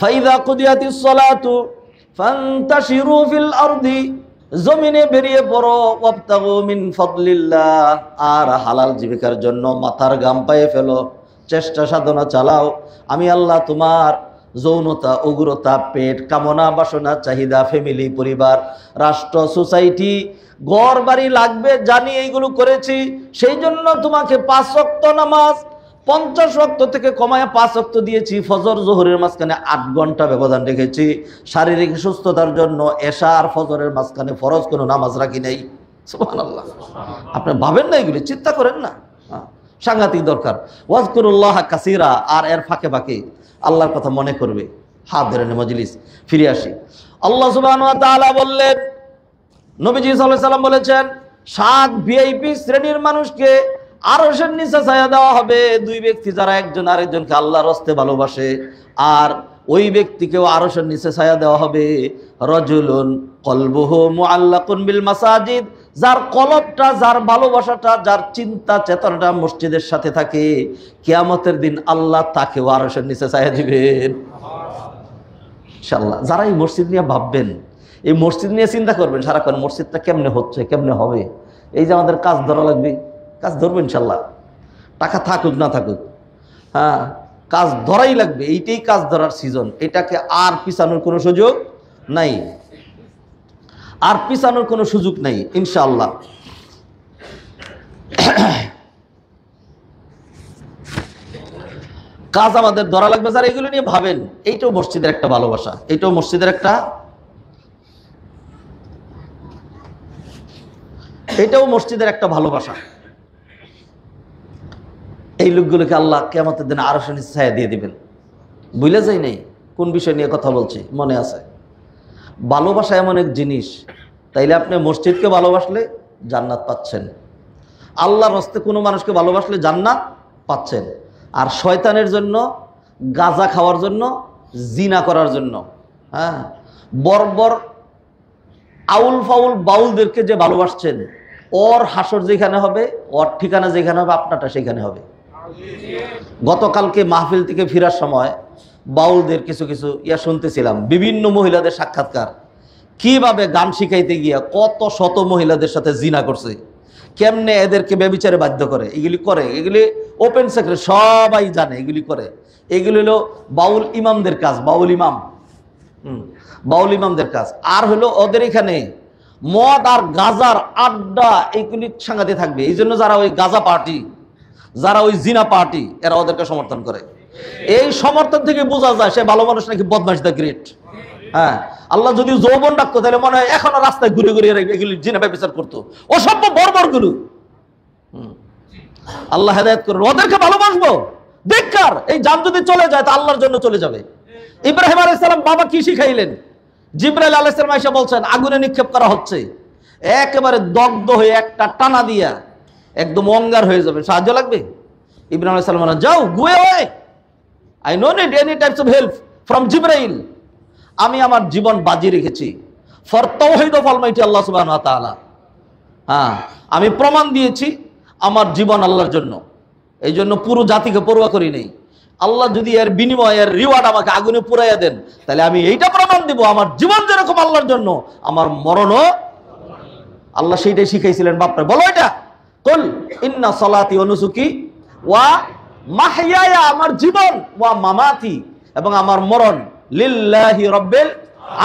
ফাইযা কুদিয়াতিস সালাতু ফান্তাশিরু ফিল আরদি, জমিনে বেরিয়ে পড়ো, ওয়াবতাগু মিন ফাদলিল্লাহ, আর হালাল জীবিকার জন্য মাথার ঘাম পায়ে ফেলো, চেষ্টা সাধনা চালাও। আমি আল্লাহ তোমার যৌনতা, উগ্রতা, পেট, কামনা, বাসনা, চাহিদা, ফ্যামিলি, পরিবার, রাষ্ট্র, সোসাইটি, ঘর বাড়ি লাগবে জানি এইগুলো করেছি। সেই জন্য তোমাকে 5 ওয়াক্ত নামাজ 50 ওয়াক্ত থেকে কমায় 5 ওয়াক্ত দিয়েছি। ফজর জোহরের মাঝখানে 8 ঘন্টা ব্যবধান রেখেছি। শারীরিক সুস্থতার জন্য এশা আর ফজরের মাঝখানে ফরজ কোনো নামাজ রাখি নাই। সুবহানাল্লাহ। আপনি ভাবেন না, এগুলি চিন্তা করেন না, সাংঘাতিক দরকার। ওয়াজকুরুল্লাহ কাসীরা, আর এর ফাঁকে ফাঁকে আল্লাহর কথা মনে করবে। হাদিরিন মজলিস, ফিরে আসি। আল্লাহ সুবহানাহু ওয়া তাআলা বললেন, নবীজি সাল্লাল্লাহু আলাইহি ওয়াসাল্লাম বলেছেন, 7 ভিআইপি শ্রেণীর মানুষকে আরশের নিচে ছায়া দেওয়া হবে। 2 ব্যক্তি যারা একজন আরেকজনকে আল্লাহর রাস্তে ভালোবাসে, আর ওই ব্যক্তিকেও আরশের নিচে ছায়া দেওয়া হবে। রাজুলুন কলবুহু মুআল্লাকুন বিল মাসাজিদ, যার কলবটা, যার ভালোবাসাটা, যার চিন্তা চেতনাটা মসজিদের সাথে থাকে, কিয়ামতের দিন আল্লাহ তাকেও আরশের নিচে ছায়া দিবেন ইনশাআল্লাহ। যারা এই মসজিদ নিয়ে ভাববেন, এই মসজিদ নিয়ে চিন্তা করবেন সারাক্ষণ, মসজিদটা কেমনে হচ্ছে, কেমনে হবে, এই যে আমাদের কাজ ধরা লাগবে, কাজ ধরবো ইনশাল্লাহ, টাকা থাকুক না থাকুক, হ্যাঁ কাজ ধরাই লাগবে। এইটাই কাজ ধরার সিজন, এটাকে আর পিছানোর কোনো সুযোগ নাই, আর পিছানোর কোনো সুযোগ নাই ইনশাআল্লাহ। কাজ আমাদের ধরা লাগবে। যারা এগুলো নিয়ে ভাবেন, এইটাও মসজিদের একটা ভালোবাসা, এইটাও মসজিদের একটা, এটাও মসজিদের একটা ভালোবাসা। এই লোকগুলোকে আল্লাহ কিয়ামতের দিন আরশের নিচে ছায়া দিয়ে দিবেন। ভুলে যাই নাই কোন বিষয় নিয়ে কথা বলছি, মনে আছে? ভালোবাসা এমন এক জিনিস, তাইলে আপনি মসজিদকে ভালোবাসলে জান্নাত পাচ্ছেন, আল্লাহর রাস্তায় কোনো মানুষকে ভালোবাসলে জান্নাত পাচ্ছেন। আর শয়তানের জন্য, গাঁজা খাওয়ার জন্য, জিনা করার জন্য, হ্যাঁ বর্বর আউল ফাউল বাউলদেরকে যে ভালোবাসছেন, ওর হাসর যেখানে হবে, ওর ঠিকানা যেখানে হবে, আপনারটা সেখানে হবে। গতকালকে মাহফিল থেকে ফেরার সময় বাউলদের কিছু কিছু শুনতেছিলাম, বিভিন্ন মহিলাদের সাক্ষাৎকার, কিভাবে গান শিখাইতে গিয়া কত শত মহিলাদের সাথে জিনা করছে, কেমনে এদেরকে ব্যভিচারে বাধ্য করে। এগুলি করে, এগুলি ওপেন সেক্রেট, সবাই জানে এগুলি করে। এগুলি হলো বাউল ইমামদের কাজ, বাউল ইমাম, বাউল ইমামদের কাজ। আর হলো ওদের এখানে মদ আর গাজার আড্ডা, এইগুলি সাংঘাতে থাকবে। এই জন্য যারা ওই গাজা পার্টি, যারা ওই জিনা পার্টি, এরা ওদেরকে সমর্থন করে। এই সমর্থন থেকে বোঝা যায় সে ভালো মানুষ নাকি বদমাশ দ্য গ্রেট। হ্যাঁ, আল্লাহ যদি যৌবন রাখতো তাহলে মনে হয় এখনো রাস্তায় ঘুরে ঘুরে এগুলি জিনা ব্যবচার করতো, অসভ্য বর্বর গুলো। আল্লাহ হেদায়েত করুন। ওদেরকে ভালোবাসবো, দেখকার এই জান যদি চলে যায় তা আল্লাহর জন্য চলে যাবে। ইব্রাহিম আলাইহিস সালাম বাবা কি শিখাইলেন? জিবরাইল আলাইহিস সালাম এসে বলছেন আগুনে নিক্ষেপ করা হচ্ছে, একেবারে দগ্ধ হয়ে একটা টানা দিয়া একদম অঙ্গার হয়ে যাবে, সাহায্য লাগবে? ইব্রাহিম আলাইহিস সালাম বলেন, যাও go away, I no need any types of help from জিবরাইল। আমি আমার জীবন বাজি রেখেছি ফর তাওহীদ অফ অলমাইটি আল্লাহ সুবহানাহু ওয়া তাআলা। হ্যাঁ, আমি প্রমাণ দিয়েছি আমার জীবন আল্লাহর জন্য, এই জন্য পুরো জাতিকে পরোয়া করি নেই। আল্লাহ যদি এর বিনিময়ে, এর রিওয়ার্ড আমাকে আগুনে পুরাইয়া দেন, তাহলে আমি এইটা প্রমাণ দিব আমার জীবন যেরকম আল্লাহর জন্য, আমার মরণও আল্লাহ সেইটাই শিখাইছিলেন বাপরে। বলো এটা, কুল ইন্না সালাতি ওয়া নুসুকি ওয়া মাহইয়ায়া, আমার জীবন, ওয়া মামাতি, এবং আমার মরণ, লিল্লাহি রাব্বিল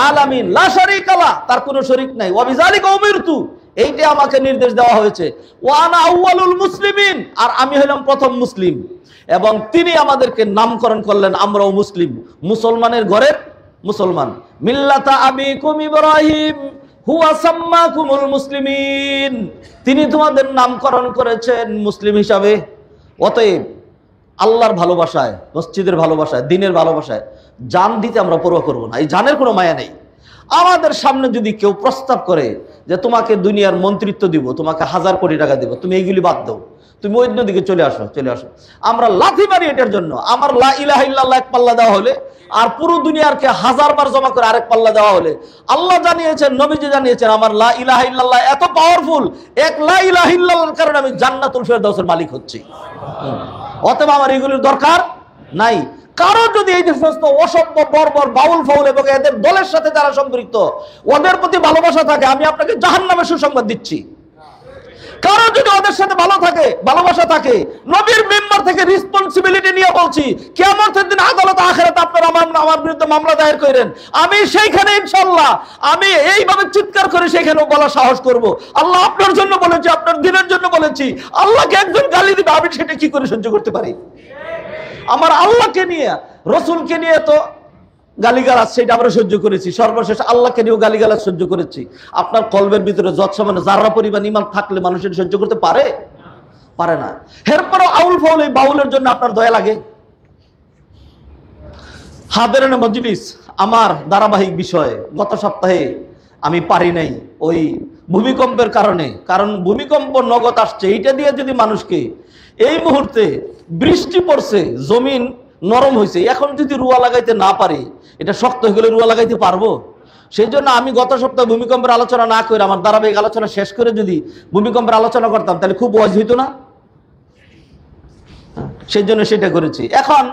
আলামিন লা শারীকা লা, তার কোনো শরীক নাই, ওয়া বিযালিকা উমিরতু, এইটা আমাকে নির্দেশ দেওয়া হয়েছে, ওয়া আনা আউয়ালুল মুসলিমিন, আর আমি হলাম প্রথম মুসলিম। এবং তিনি আমাদেরকে নামকরণ করলেন, আমরাও মুসলিম, মুসলমানের ঘরের মুসলমান। মিল্লাতা আবিকুম ইব্রাহিম হুয়া সাম্মাকুমুল মুসলিমিন, তিনি তোমাদের নামকরণ করেছেন মুসলিম হিসাবে। অতএব আল্লাহর ভালোবাসায়, মসজিদের ভালোবাসায়, দিনের ভালোবাসায় জান দিতে আমরা পরোয়া করব না, এই জানের কোনো মায়া নেই। আমাদের সামনে যদি কেউ প্রস্তাব করে যে তোমাকে দুনিয়ার মন্ত্রিত্ব দিব, তোমাকে 1000 কোটি টাকা দিব, তুমি এইগুলি বাদ দাও, তুমি অন্যদিকে চলে আসো, চলে আসো, আমরা লাথি মারি এটার জন্য। আমার লা ইলাহা ইল্লাল্লাহ এক পাল্লা দেওয়া হলে, আর পুরো দুনিয়ারকে 1000 বার জমা করে আরেক পাল্লা দেওয়া হলে, আল্লাহ জানিয়েছেন, নবীজি জানিয়েছেন, আমার লা ইলাহা ইল্লাল্লাহ এত পাওয়ারফুল, এক লা ইলাহা ইল্লাল্লাহর কারণে আমি জান্নাতুল ফেরদাউসের মালিক হচ্ছি। অতএব আমার এগুলির দরকার নাই। কারো যদি এই যে সমস্ত অসভ্য বর্বর বাউল ফাউল এবং এদের দলের সাথে যারা সম্পৃক্ত, ওদের প্রতি ভালোবাসা থাকে, আমি আপনাকে জাহান্নামের সুসংবাদ দিচ্ছি। কারো যদি ওদের সাথে ভালো থাকে, ভালোবাসা থাকে, নবীর মেম্বার থেকে রেসপন্সিবিলিটি নিয়ে বলছি, কিয়ামতের দিন আদালত আখিরাতে আপনারা আমার বিরুদ্ধে মামলা দায়ের করেন, আমি সেইখানে ইনশাআল্লাহ আমি এইভাবে চিৎকার করে সেইখানে বলার সাহস করব, আল্লাহ আপনার জন্য বলেছি, আপনার দিনের জন্য বলেছি। আল্লাহকে একজন গালি দিবে, আমি সেটা কি করে সহ্য করতে পারি? আমার আল্লাহকে নিয়ে, রসুলকে নিয়ে তো গালিগালাজ সেটা আমরা সহ্য করেছি, সর্বশেষ আল্লাহকে নিয়েও গালিগালাজ সহ্য করেছি। আপনার কলবের ভিতরে যৎসমানে যারা পরিমাণ ঈমান থাকলে মানুষের সহ্য করতে পারে? পারে না। এরপরও আউল ফাউল এই বাউলের জন্য আপনার দয়া লাগে? হাদেরানে মজলিস আমার ধারাবাহিক বিষয়, গত সপ্তাহে আমি পারি নাই ওই ভূমিকম্পের কারণে, কারণ ভূমিকম্প নগদ আসছে, এইটা দিয়ে যদি মানুষকে এই মুহূর্তে বৃষ্টি পড়ছে, জমিন নরম হয়েছে, এখন যদি রুয়া লাগাইতে না পারি, এটা শক্ত হয়ে গেলে রুয়া লাগাইতে পারবো? সেই জন্য আমি গত সপ্তাহে ভূমিকম্পের আলোচনা না করে আমার ধারাবাহিক আলোচনা শেষ করে যদি ভূমিকম্পের আলোচনা করতাম তাহলে খুব ওয়াজ হইতো না? সেই জন্য সেটা করেছি। এখন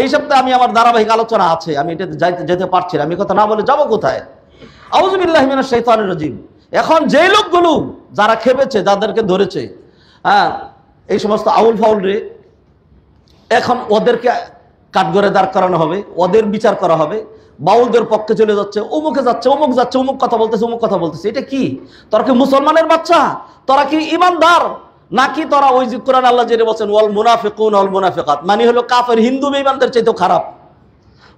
এই সপ্তাহে আমি আমার ধারাবাহিক আলোচনা আছে, আমি এটাতে যেতে পারছি না, আমি কথা না বলে যাবো কোথায়? আউযু বিল্লাহি মিনাশ শাইতানির রাজিম। এখন যে লোকগুলো যারা খেপেছে, যাদেরকে ধরেছে, হ্যাঁ, এই সমস্ত আউল ফাউল রে, এখন ওদেরকে কাঠগড়ে দাঁড় করানো হবে, ওদের বিচার করা হবে। বাউলদের পক্ষে চলে যাচ্ছে, অমুকে যাচ্ছে, অমুক যাচ্ছে, অমুক কথা বলতেছে, অমুক কথা বলতেছে। এটা কি? তোরা কি মুসলমানের বাচ্চা? তোরা কি ইমানদার? নাকি তোরা ওই যে কোরআন আল্লাহ যেটা বলছেন, ওয়াল মুনাফিকুন ওয়াল মুনাফিকাত, মানে হলো কাফের হিন্দু বেঈমানদের চাইতেও খারাপ,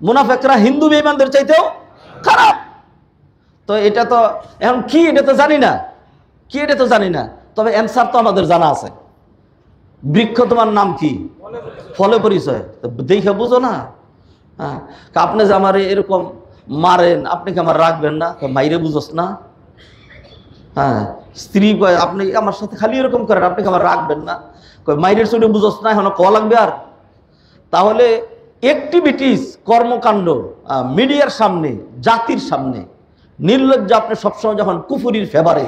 মুনাফিকরা হিন্দু বেঈমানদের চাইতেও খারাপ। তো এটা তো এখন কি, এটা তো জানি না কি, এটা তো জানি না, তবে অ্যান্সার তো আমাদের জানা আছে। বৃক্ষ তোমার নাম কি? ফলে পরিচয়। দেখে বুঝো না? হ্যাঁ, আপনি যে আমার এরকম মারেন, আপনি কি আমার রাখবেন না? মাইরে বুঝোস না? হ্যাঁ, স্ত্রী কয় আপনি আমার সাথে খালি এরকম করেন, আপনি কি আমার রাখবেন না? কয় মাইরের চোটে বুঝোস না, এখন ক লাগবে আর? তাহলে অ্যাক্টিভিটিস, কর্মকাণ্ড মিডিয়ার সামনে, জাতির সামনে নির্লজ্জ আপনি সবসময় যখন কুফুরির ফেভারে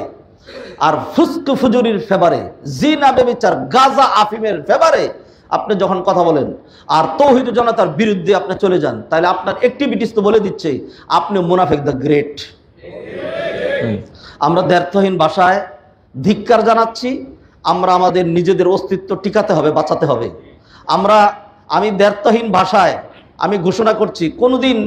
আর ফুস্কু ফুজুরির ফেভারে, জিনা বেবিচার গাজা আফিমের ফেভারে আপনি যখন কথা বলেন আর তৌহিদ জনতার বিরুদ্ধে আপনি চলে যান, তাহলে আপনার অ্যাক্টিভিটিস তো বলে দিচ্ছে আপনি মুনাফিক দ্য গ্রেট। আমরা দ্ব্যর্থহীন ভাষায় ধিক্কার জানাচ্ছি। আমরা আমাদের নিজেদের অস্তিত্ব টিকাতে হবে, বাঁচাতে হবে। আমি দ্ব্যর্থহীন ভাষায় আমি ঘোষণা করছি, কোনোদিন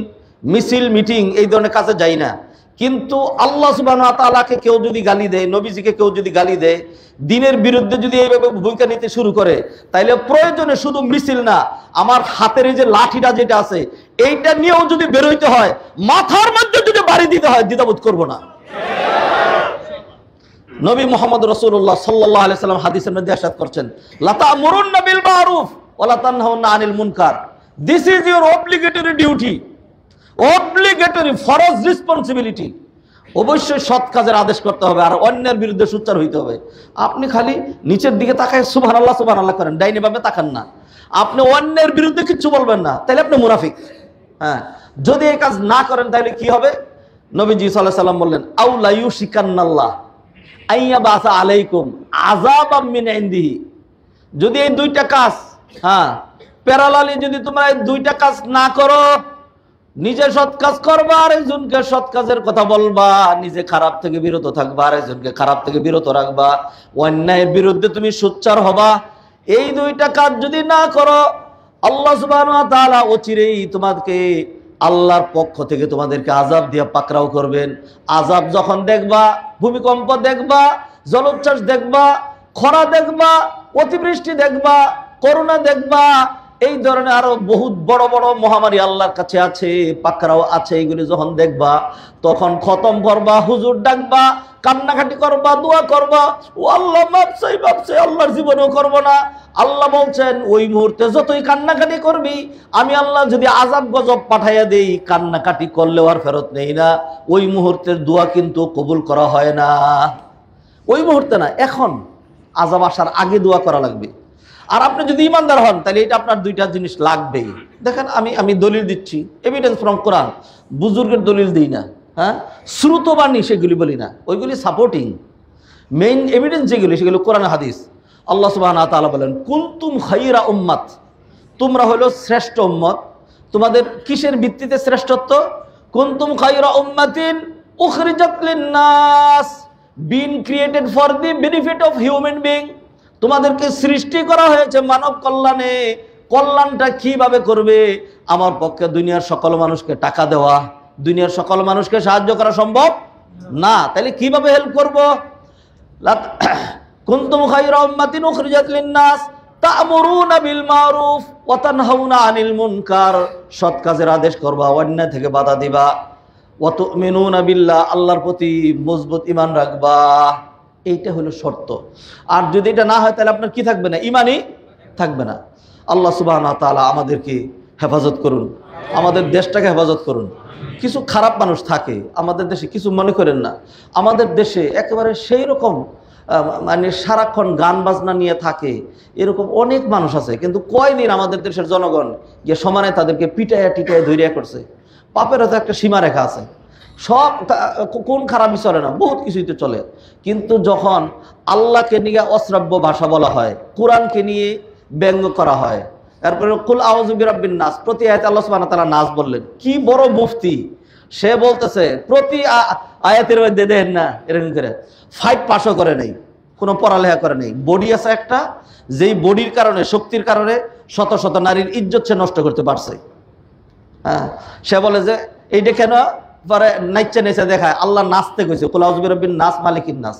মিছিল মিটিং এই ধরনের কাজে যাই না। কিন্তু আল্লাহ সুবহানাহু ওয়া তাআলাকে কেউ যদি গালি দেয়, নবীজিকে কেউ যদি গালি দেয়, দ্বীনের বিরুদ্ধে যদি এইভাবে ভূমিকা নিতে শুরু করে, তাইলে প্রয়োজনে শুধু মিছিল না, আমার হাতের এই যে লাঠিটা যেটা আছে এইটা নিয়েও যদি বেরোইতে হয়, মাথার মধ্যে যদি বাড়ি দিতে হয়, দ্বিধাবোধ করবো না। নবী মুহাম্মদ রাসূলুল্লাহ সাল্লাল্লাহু আলাইহি সাল্লাম হাদিসের মধ্যে ইরশাদ করছেন, লা তা'মুরুন্না বিল মারুফ ওয়া লা তানহাউনা আনিল মুনকার। This is your obligatory duty, obligatory ফরজ রেসপন্সিবিলিটি। অবশ্যই সৎ কাজের আদেশ করতে হবে আর অন্যের বিরুদ্ধে সোচ্চার হইতে হবে। আপনি খালি নিচের দিকে তাকায় সুবহানাল্লাহ সুবহানাল্লাহ করেন, ডাইনে বামে তাকান না, আপনি অন্যের বিরুদ্ধে কিচ্ছু বলবেন না, তাহলে আপনি মুনাফিক। হ্যাঁ, যদি এই কাজ না করেন তাহলে কি হবে? নবীজি সাল্লাল্লাহু আলাইহি সাল্লাম বললেন, আউ লা ইউশিকান্নাল্লাহ আইয়াবাসা আলাইকুম আযাবাম মিন ইনদিহি। যদি এই দুইটা কাজ, হ্যাঁ, প্যারালালি যদি তোমরা এই দুইটা কাজ না করো, নিজে সৎ কাজ করবা আর একজনকে সৎ কাজের কথা বলবা, নিজে খারাপ থেকে বিরত থাকবা আর একজনকে খারাপ থেকে বিরত রাখবা, অন্যায়ের বিরুদ্ধে তুমি সোচ্চার হবা, এই দুইটা কাজ যদি না করো, আল্লাহ সুবহানাহু ওয়া তাআলা অচিরেই তোমাদেরকে আল্লাহর পক্ষ থেকে তোমাদেরকে আযাব দিয়ে পাকড়াও করবেন। আযাব যখন দেখবা, ভূমিকম্প দেখবা, জলোচ্ছ্বাস দেখবা, খরা দেখবা, অতিবৃষ্টি দেখবা, করোনা দেখবা, এই ধরনের আরো বহুত বড় বড় মহামারী আল্লাহর কাছে আছে, পাকড়াও আছে, এগুলি যখন দেখবা তখন খতম করবা, হুজুর ডাকবা, কান্নাকাটি করবা, দোয়া করবা, ও আল্লাহ মাপ চাই, আল্লাহর জীবনেও করবো না। আল্লাহ বলছেন ওই মুহূর্তে যতই কান্নাকাটি করবি, আমি আল্লাহ যদি আযাব গজব পাঠাইয়া দেই, কান্নাকাটি করলেও আর ফেরত নেই না, ওই মুহূর্তের দোয়া কিন্তু কবুল করা হয় না। ওই মুহূর্তে না, এখন আযাব আসার আগে দোয়া করা লাগবে। আর আপনি যদি ইমানদার হন তাহলে এটা আপনার দুইটা জিনিস লাগবেই। দেখেন, আমি দলিল দিচ্ছি, এভিডেন্স ফ্রম কোরআন, বুজুর্গের দলিল দিই না, হ্যাঁ, শ্রুতবাণী সেগুলি বলি না, ওইগুলি সাপোর্টিং। মেইন এভিডেন্স যেগুলি সেগুলো কোরআন হাদিস। আল্লাহ সুবহানাহু ওয়া তাআলা বলেন, কুনতুম খায়রা উম্মাত, তোমরা হলো শ্রেষ্ঠ উম্মত। তোমাদের কিসের ভিত্তিতে শ্রেষ্ঠত্ব? কুনতুম খায়রা উম্মাতিন উখরিজাত লিন-নাস, been created for the benefit of human being, তোমাদেরকে সৃষ্টি করা হয়েছে মানব কল্যাণে। কল্যাণটা কিভাবে করবে? আমার পক্ষে দুনিয়ার সকল মানুষকে টাকা দেওয়া, দুনিয়ার সকল মানুষকে সাহায্য করা সম্ভব না, তাহলে কিভাবে হেল্প করব? কুনতুম খায়রা উম্মাতিন উখরিজাত লিন-নাস তা'মুরুনা বিল মারুফ ওয়া তানহাউনা আনিল মুনকার, সৎ কাজের আদেশ করবা, অন্যায় থেকে বাধা দিবা। ওয়া তু'মিনুনা বিল্লাহ, আল্লাহর প্রতি মজবুত ঈমান রাখবা। এইটা হলো শর্ত। আর যদি এটা না হয় তাহলে আপনার কি থাকবে না? ঈমানই থাকবে না। আল্লাহ সুবহানাহু ওয়া তাআলা আমাদেরকে হেফাজত করুন, আমাদের দেশটাকে হেফাজত করুন। কিছু খারাপ মানুষ থাকে আমাদের দেশে, কিছু মনে করেন না, আমাদের দেশে একেবারে সেই রকম মানে সারাক্ষণ গান বাজনা নিয়ে থাকে, এরকম অনেক মানুষ আছে। কিন্তু কয়দিন আমাদের দেশের জনগণ যে সমানে তাদেরকে পিটাইয়া টিটাইয়া ধৈর্য করছে। পাপেরও তো একটা সীমারেখা আছে, সব কোন খারাপই চলে না, বহুত কিছুই তো চলে। কিন্তু যখন আল্লাহকে নিয়ে অশ্রাব্য ভাষা বলা হয়, কোরআনকে নিয়ে ব্যঙ্গ করা হয়, তারপরে কুল আউযু বিরাব্বিন নাস, প্রতি আয়াতে আল্লাহ সুবহানাহু ওয়া তাআলা নাস বললেন। কি বড় মুফতি, সে বলতেছে প্রতি আয়াতের মধ্যে দেখেন না এরকম করে 5 পাসও করে নেই, কোনো পড়ালেখা করে নেই, বডি আছে একটা, যেই বডির কারণে, শক্তির কারণে শত শত নারীর ইজ্জত সে নষ্ট করতে পারছে। হ্যাঁ, সে বলে যে এইটা কেন পরে নাইচে নেচে দেখায়, আল্লাহ নাচতে কইছে, কুল আউযু বিরাব্বিন নাস মালিকিন নাস।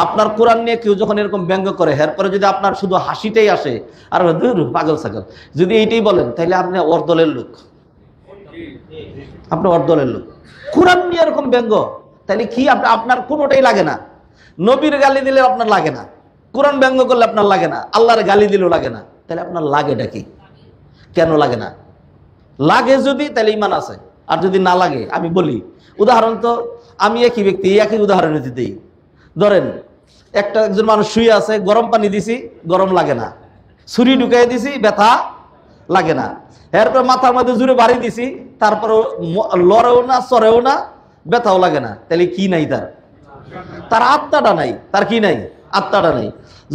আপনার কোরআন নিয়ে কেউ যখন এরকম ব্যঙ্গ করে, এরপরে যদি আপনার শুধু হাসিটাই আসে আর দূর পাগল ছাগল, যদি এইটাই বলেন, তাহলে আপনি ওর দলের লোক, আপনি ওর দলের লোক। কোরআন নিয়ে এরকম ব্যঙ্গ, তাহলে কি আপনার কোনোটাই লাগে না। নবীর গালি দিলে আপনার লাগে না, কোরআন ব্যঙ্গ করলে আপনার লাগে না, আল্লাহর গালি দিলেও লাগে না, তাহলে আপনার লাগেটা কি? কেন লাগে না? লাগে যদি, তাহলে ঈমান আছে। আর যদি না লাগে, আমি বলি উদাহরণ, তো আমি একই ব্যক্তি, একই উদাহরণ দিই। ধরেন একজন মানুষ শুয়ে আছে, গরম পানি দিছি, গরম লাগে না, ছুরি ঢুকাই দিছি, ব্যথা লাগে না, এরপর মাথার মধ্যে জুড়ে বাড়ি দিছি, তারপর লড়েও না, চড়েও না, ব্যথাও লাগে না, তাহলে কি নাই? তার আত্মাটা নাই। তার কি নাই? আত্মাটা নাই।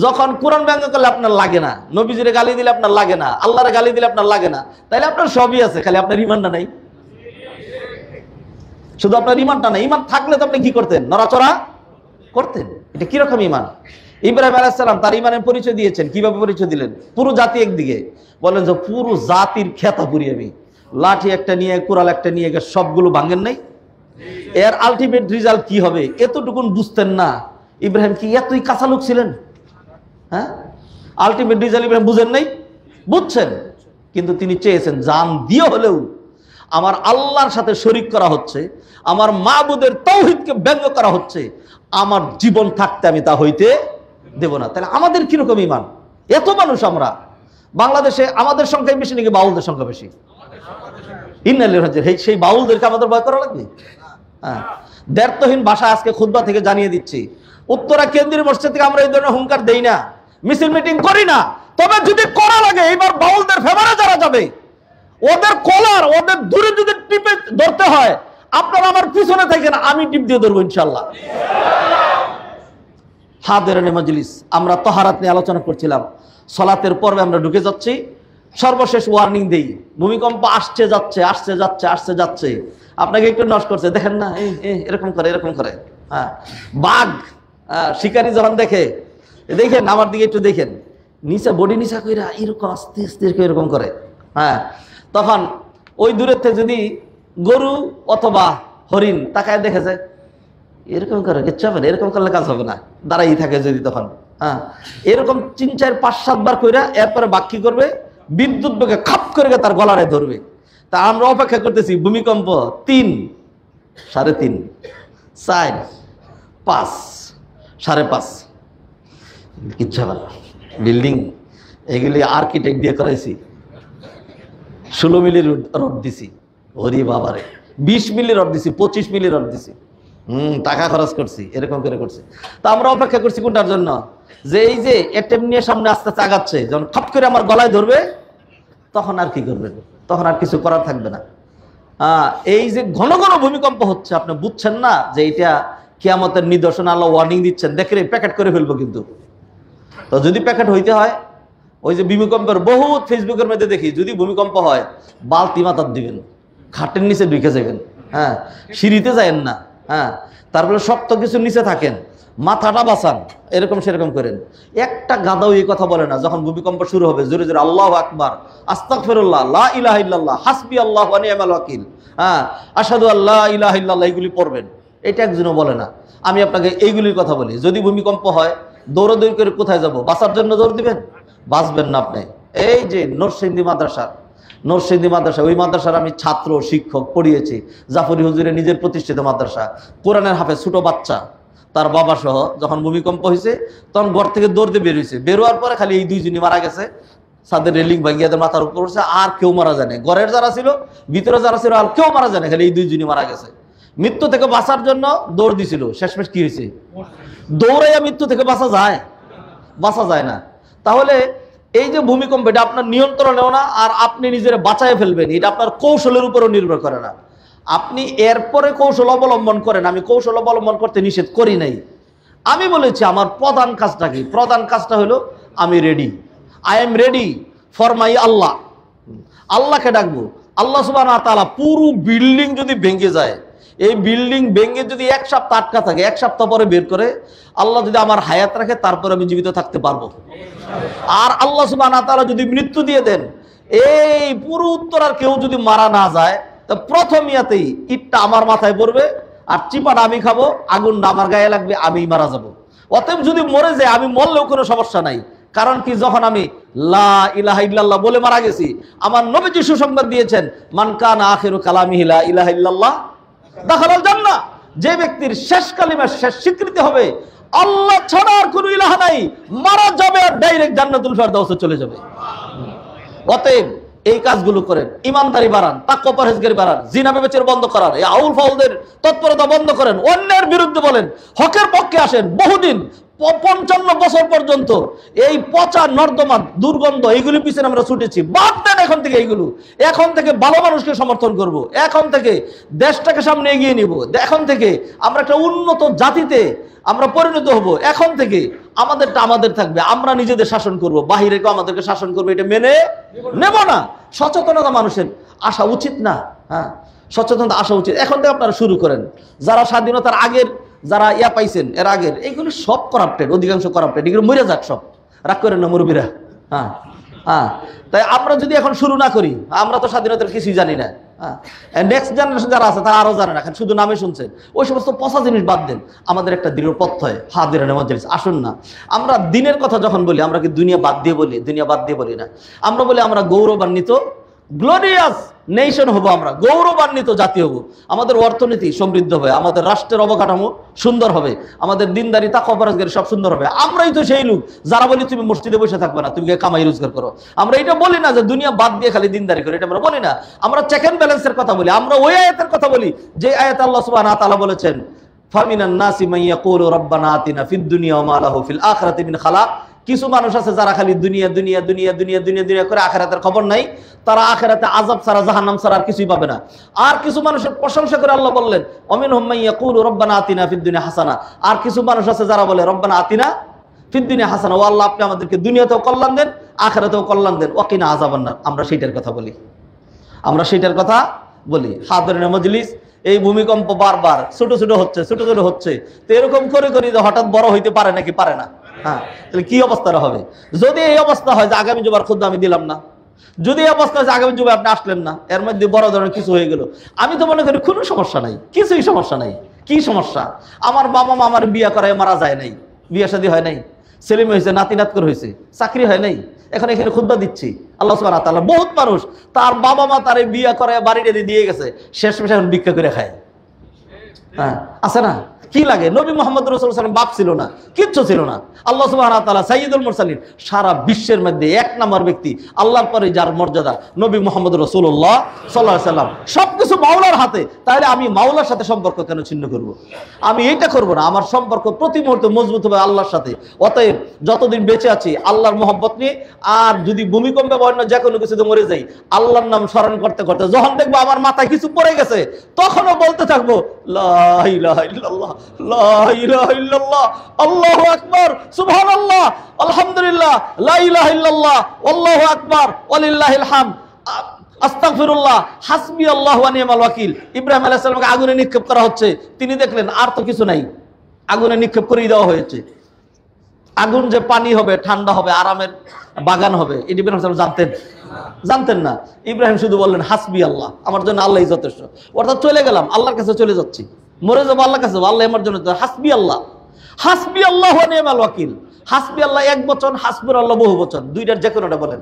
যখন কোরআন ব্যঙ্গ করলে আপনার লাগে না, নবীজির গালি দিলে আপনার লাগে না, আল্লাহর গালি দিলে আপনার লাগে না, তাইলে আপনার সবই আছে, খালি আপনার ঈমানটা নাই। শুধু আপনার ঈমানটা নাই। ঈমান থাকলে তো আপনি কি করতেন? নড়াচড়া করতেন। এটা কিরকম ঈমান? ইব্রাহিম আলাইহিস সালাম তার ঈমানের পরিচয় দিয়েছেন। কিভাবে পরিচয় দিলেন? পুরো জাতি একদিকে, বলেন যে পুরো জাতির খেতা পুরি আমি, লাঠি একটা নিয়ে, কুড়াল একটা নিয়ে, সবগুলো ভাঙেন নাই। এর আলটিমেট রেজাল্ট কি হবে এতটুকুন বুঝতেন না। ইব্রাহিম কি এতই কাঁচা লোক ছিলেন? হ্যাঁ, আলটিমেট রেজাল্ট ইব্রাহিম বুঝেন নাই? বুঝছেন, কিন্তু তিনি চেয়েছেন জান দিয়ে হলেও আমার আল্লাহর সাথে শরীক করা হচ্ছে, আমার মাবুদের তাওহীদকে ব্যঙ্গ করা হচ্ছে, আমার জীবন থাকতে আমি তা হইতে দেব না। তাহলে আমাদের কিরকম ঈমান? এত মানুষ আমরা বাংলাদেশে, আমাদের সংখ্যাই বেশি নাকি বাউলদের সংখ্যা বেশি? সেই বাউলদেরকে আমাদের ভয় করা লাগবে? হ্যাঁ, দ্ব্যর্থহীন ভাষা আজকে খুতবা থেকে জানিয়ে দিচ্ছি, উত্তরা কেন্দ্রীয় মসজিদ থেকে আমরা এই ধরনের হুঙ্কার দেই না, মিছিল মিটিং করি না। তবে যদি করা লাগে, এইবার বাউলদের ফেভারে যারা যাবে, ওদের কলার, ওদের দূরে যদি টিপে ধরতে হয়, আপনারা আমার পিছনে থাকেন, আমি টিপ দিয়ে ধরবো ইনশাল্লাহ। হাদিরানে মজলিস, আমরা তাহারাত নিয়ে আলোচনা করছিলাম, সালাতের পর্বে আমরা ঢুকে যাচ্ছি। সর্বশেষ ওয়ার্নিং দেই, ভূমিকম্প আসছে যাচ্ছে, আসছে যাচ্ছে, আসছে যাচ্ছে, আপনাকে একটু নষ্ট করছে, দেখেন না এরকম করে, এরকম করে। হ্যাঁ, বাঘ শিকারী যখন দেখে, দেখেন আমার দিকে একটু দেখেন, নিচে বডি নিচা কইরা এরকম আস্তে আস্তে এরকম করে। হ্যাঁ, তখন ওই দূরের থেকে যদি গরু অথবা হরিণ তাকায় দেখে যায়, এরকম করে কিচ্ছু হবে না, এরকম করলে কাজ হবে না, দাঁড়াই থাকে যদি তখন। হ্যাঁ, এরকম 3, 4, 5, 7 বার কইরা এরপরে বাঘ কি করবে? বিদ্যুৎ বেগে খাপ করে তার গলারে ধরবে। তা আমরা অপেক্ষা করতেছি, ভূমিকম্প 3, 3.5, 4, 5, 5.5, কিচ্ছু হবে না। বিল্ডিং এগুলি আর্কিটেক্ট দিয়ে করাইছি, 16 মিলি রড দিছি, ওরে বাবারে 20 মিলি রড দিছি, 25 মিলি রড দিছি, টাকা খরচ করছি, এরকম করে করছি। তা আমরা অপেক্ষা করছি কোনটার জন্য? যে এই যে এটেম নিয়ে সামনে আস্তে আস্তে আগাচ্ছে, যখন খাপ করে আমার গলায় ধরবে, তখন আর কি করবেন? তখন আর কিছু করার থাকবে না। এই যে ঘন ঘন ভূমিকম্প হচ্ছে, আপনি বুঝছেন না যে এটা কিয়ামতের নিদর্শন? আল্লাহ ওয়ার্নিং দিচ্ছেন, দেখে প্যাকেট করে ফেলবো। কিন্তু তো যদি প্যাকেট হইতে হয়, ওই যে ভূমিকম্পের বহুত ফেসবুকের মধ্যে দেখি, যদি ভূমিকম্প হয় বালতি মাথার দিবেন, খাটের নিচে ঢুকে যাবেন, হ্যাঁ, সিঁড়িতে যাবেন না, হ্যাঁ, তারপরে শক্ত কিছু নিচে থাকেন, মাথাটা বাঁচান, এরকম সেরকম করেন। একটা গাদাও এই কথা বলে না যখন ভূমিকম্প শুরু হবে জোরে জোরে আল্লাহু আকবার, আস্তাগফিরুল্লাহ, লা ইলাহা ইল্লাল্লাহ, হাসবি আল্লাহু ওয়া নি'মাল ওয়াকিল, হ্যাঁ, আশহাদু আল্লা ইলাহা ইল্লাল্লাহ, এইগুলি পড়বেন। এটা একজনও বলে না। আমি আপনাকে এইগুলির কথা বলি। যদি ভূমিকম্প হয় দৌড়াদৌড়ি করে কোথায় যাব? বাঁচার জন্য দৌড় দিবেন? বাঁচবেন না আপনি। এই যে নরসিংদী মাদ্রাসা, ওই মাদ্রাসার আমি ছাত্র শিক্ষক পড়িয়েছি। জাফরি হুজুরের নিজের প্রতিষ্ঠিত মাদ্রাসা, কোরআনের হাফেজ, ছোট বাচ্চা, তার বাবা সহ যখন ভূমিকম্প হয়েছে তখন ঘর থেকে দৌড় দিয়ে বেরিয়েছে। বেরোয়ার পরে খালি এই দুইজনই মারা গেছে, তাদের রেলিং ভাঙিয়ে মাথার উপর পড়ছে, আর কেউ মারা যায় না। ঘরের যারা ছিল, ভিতরে যারা ছিল, আর কেউ মারা যায় না, খালি এই দুইজনই মারা গেছে। মৃত্যু থেকে বাঁচার জন্য দৌড় দিছিল, শেষমেশ কি হয়েছে? দৌড়াইয়া মৃত্যু থেকে বাঁচা যায় না। তাহলে এই যে ভূমিকম্প, এটা আপনার নিয়ন্ত্রণেও না, আর আপনি নিজের বাঁচায় ফেলবেন, এটা আপনার কৌশলের উপরও নির্ভর করে না। আপনি এরপরে কৌশল অবলম্বন করেন। আমি কৌশল অবলম্বন করতে নিষেধ করি নাই। আমি বলেছি আমার প্রধান কাজটা কি? প্রধান কাজটা হলো আমি ready, I am ready for my আল্লাহ। আল্লাহকে ডাকবো। আল্লাহ সুবহানাহু ওয়া তাআলা পুরো বিল্ডিং যদি ভেঙে যায়, এই বিল্ডিং ভেঙে যদি 1 সপ্তাহ আটকা থাকে, 1 সপ্তাহ পরে বের করে আল্লাহ যদি আমার হায়াত রাখে, তারপরে আমি জীবিত থাকতে পারবো। আর আল্লাহ সুবহানাহু ওয়া তাআলা যদি মৃত্যু দিয়ে দেন, এই পুরো উত্তরার কেউ যদি মারা না যায়, তো প্রথম ইয়াতেই ইটটা আমার মাথায় পড়বে, আর চিপাটা আমি খাবো, আগুনটা আমার গায়ে লাগবে, আমি মারা যাব। অতএব যদি মরে যায়, আমি মরলেও কোনো সমস্যা নাই। কারণ কি, যখন আমি লা ইলাহা ইল্লাল্লাহ বলে মারা গেছি, আমার নবীজি সুসংবাদ দিয়েছেন, মান কানা আখিরু কালামিহি লা ইলাহা ইল্লাল্লাহ দাখালাল জান্নাহ। যে ব্যক্তির শেষ কালিমা, শেষ স্বীকৃতি হবে আল্লাহ ছাড়া আর কোনো ইলাহা নাই, মারা যাবে আর ডাইরেক্ট জান্নাতুল ফেরদাউসে চলে যাবে। অতএব এই কাজগুলো করেন, ইমানদারি বাড়ান, তাকওয়া পরহেজগারি বাড়ান, জিনা ব্যভিচার বন্ধ করান, এই আউল ফাউলদের তৎপরতা বন্ধ করেন, অন্যের বিরুদ্ধে বলেন, হকের পক্ষে আসেন। বহুদিন 55 বছর পর্যন্ত এই পচা নর্দমা দুর্গন্ধ এইগুলি পিছনে আমরা ছুটেছি। বাদ দেন এখন থেকে এইগুলো। এখন থেকে ভালো মানুষকে সমর্থন করব, এখন থেকে দেশটাকে সামনে এগিয়ে নিব, এখন থেকে আমরা একটা উন্নত জাতিতে আমরা পরিণত হব। এখন থেকে আমাদেরটা আমাদের থাকবে, আমরা নিজেদের শাসন করব, বাহিরে কেউ আমাদেরকে শাসন করবে এটা মেনে নেব না। সচেতনতা মানুষের আসা উচিত না? হ্যাঁ, সচেতনতা আসা উচিত। এখন থেকে আপনারা শুরু করেন। যারা স্বাধীনতার আগের যারা পাইছেন, এর আগের, এইগুলো সব করাপ্টেড, অধিকাংশ করাপ্টেড, এগুলো মরে যাক সব, রাগ করেন না মুরব্বীরা। হ্যাঁ হ্যাঁ, তাই আমরা যদি এখন শুরু না করি, আমরা তো স্বাধীনতার কিছুই জানি না। হ্যাঁ, নেক্সট জেনারেশন যারা আছে তারা আরও জানে না, শুধু নামে শুনছেন। ওই সমস্ত পচা জিনিস বাদ দেন। আমাদের একটা দৃঢ় পথ হয়, হাদিরানে মজলিস। আসুন না, আমরা দিনের কথা যখন বলি, আমরা কি দুনিয়া বাদ দিয়ে বলি? দুনিয়া বাদ দিয়ে বলি না। আমরা বলি আমরা গৌরবান্বিত, গ্লোরিয়াস নেশন হবো, আমরা গৌরবান্বিত জাতি হবো, আমাদের অর্থনীতি সমৃদ্ধ হবে, আমাদের রাষ্ট্রের অবকাঠামো সুন্দর হবে, আমাদের দিনদারি তাকওয়া পরহেজগারি সব সুন্দর হবে। আমরাই তো সেই লোক যারা বলি তুমি মসজিদে বসে থাকবে না, তুমি কামাই রোজগার করো। আমরা এটা বলি না যে দুনিয়া বাদ দিয়ে খালি দিনদারি করো, এটা আমরা বলি না। আমরা চেক এন্ড ব্যালেন্সের কথা বলি। আমরা ওই আয়াতের কথা বলি যে আয়াত আল্লাহ সুবহানাহু ওয়া তাআলা বলেছেন, ফামিনান নাসি মান ইয়াকুলু রাব্বানা আতিনা ফিদ দুনিয়া ওয়া মা লাহু ফিল আখিরাতি মিন খালাক। কিছু মানুষ আছে যারা খালি দুনিয়া দুনিয়া দুনিয়া দুনিয়া দুনিয়া দুনিয়া করে আখিরাতের খবর নাই। তারা আখিরাতে আযাব ছাড়া, জাহান্নাম ছাড়া আর কিছুই পাবে না। আর কিছু মানুষের প্রশংসা করে আল্লাহ বললেন, ওয়ামিনহুম মান ইয়াকুলু রাব্বানা আতিনা ফিদ দুনিয়া হাসানা। আর কিছু মানুষ আছে যারা বলে রব্বানা আতিনা ফিদ দুনিয়া হাসানা, ও আল্লাহ আপনি আমাদেরকে দুনিয়াতেও কল্যাণ দেন, আখিরাতেও কল্যাণ দেন, ওয়া কিনা আযাবান নার। আমরা সেইটার কথা বলি, আমরা সেইটার কথা বলি। হাদিরিনে মজলিস, এই ভূমিকম্প বারবার ছোট ছোট হচ্ছে, তো এরকম করে করি যে হঠাৎ বড় হইতে পারে নাকি? পারে না। হ্যাঁ, তাহলে কি অবস্থাটা হবে? যদি এই অবস্থা হয় যে আগামী জুমার খুদ্া আমি দিলাম না, যদি এই অবস্থা হয় যে আগামী জুমায় আপনি আসলেন না, এর মধ্যে বড় ধরনের কিছু হয়ে গেল, আমি তো মনে করি কোনো সমস্যা নাই, কিছুই সমস্যা নাই। কি সমস্যা? আমার বাবা মা আমার বিয়ে করায় মারা যায় নাই, বিয়ে শাদী হয় নাই, ছেলে মেয়ে হয়েছে, নাতি নাতকর হয়েছে, চাকরি হয় নাই, এখন এখানে খুদ্া দিচ্ছি। আল্লাহ সুবহানাহু ওয়া তাআলা বহুত মানুষ তার বাবা মা তারে বিয়ে করে বাড়িতে দিয়ে গেছে, শেষমেশ এখন ভিক্ষা করে খায়। হ্যাঁ, আছে না? কি লাগে? নবী মুহাম্মদ রাসূলুল্লাহ সাল্লাল্লাহু আলাইহি ওয়াসাল্লাম বাপ ছিল না, কিচ্ছু ছিল না। আল্লাহ সুবহানাহু ওয়া তাআলা সাইয়্যিদুল মুরসালিন, সারা বিশ্বের মধ্যে 1 নম্বর ব্যক্তি, আল্লাহর পরে যার মর্যাদা, নবী মুহাম্মদ রাসূলুল্লাহ সাল্লাল্লাহু আলাইহি ওয়াসাল্লাম। সবকিছু মাওলার হাতে, তাহলে আমি মাওলার সাথে সম্পর্ক কেন ছিন্ন করব? আমি এইটা করব না। আমার সম্পর্ক প্রতি মুহূর্তে মজবুত হবে আল্লাহর সাথে। অতএব যতদিন বেঁচে আছি আল্লাহর মহব্বত নিয়ে, আর যদি ভূমিকম্পে বা অন্য যে কোনো কিছুতে মরে যাই, আল্লাহর নাম স্মরণ করতে করতে যখন দেখবো আমার মাথায় কিছু পড়ে গেছে, তখনও বলতে থাকবো লা ইলাহা ইল্লাল্লাহ, লা ইলাহা ইল্লাল্লাহ, আল্লাহু আকবার, সুবহানাল্লাহ, আলহামদুলিল্লাহ, লা ইলাহা ইল্লাল্লাহ, আল্লাহু আকবার, ওয়ালিল্লাহিল হামদ, আস্তাগফিরুল্লাহ, হাসবি আল্লাহু ওয়া নি'মাল ওয়াকিল। ইব্রাহিম আলাইহিস সালামকে আগুনে নিক্ষেপ করা হচ্ছে, তিনি দেখলেন আর তো কিছু নাই, আগুনে নিক্ষেপ করেই দেওয়া হয়েছে। আগুন যে পানি হবে, ঠান্ডা হবে, আরামের বাগান হবে, এটি ইব্রাহিম জানতেন? জানতেন না। ইব্রাহিম শুধু বললেন হাসবি আল্লাহ, আমার জন্য আল্লাহই যথেষ্ট। অর্থাৎ চলে গেলাম, আল্লাহর কাছে চলে যাচ্ছি, মরে যাবো আল্লাহর কাছে, আল্লাহ আমার জন্য হাসবি আল্লাহ। হাসবি আল্লাহ ওয়া নি'মাল ওয়াকিল। হাসবি আল্লাহ এক বচন, হাসবুর আল্লাহ বহু বচন, দুইটার যে কোনোটা বলেন।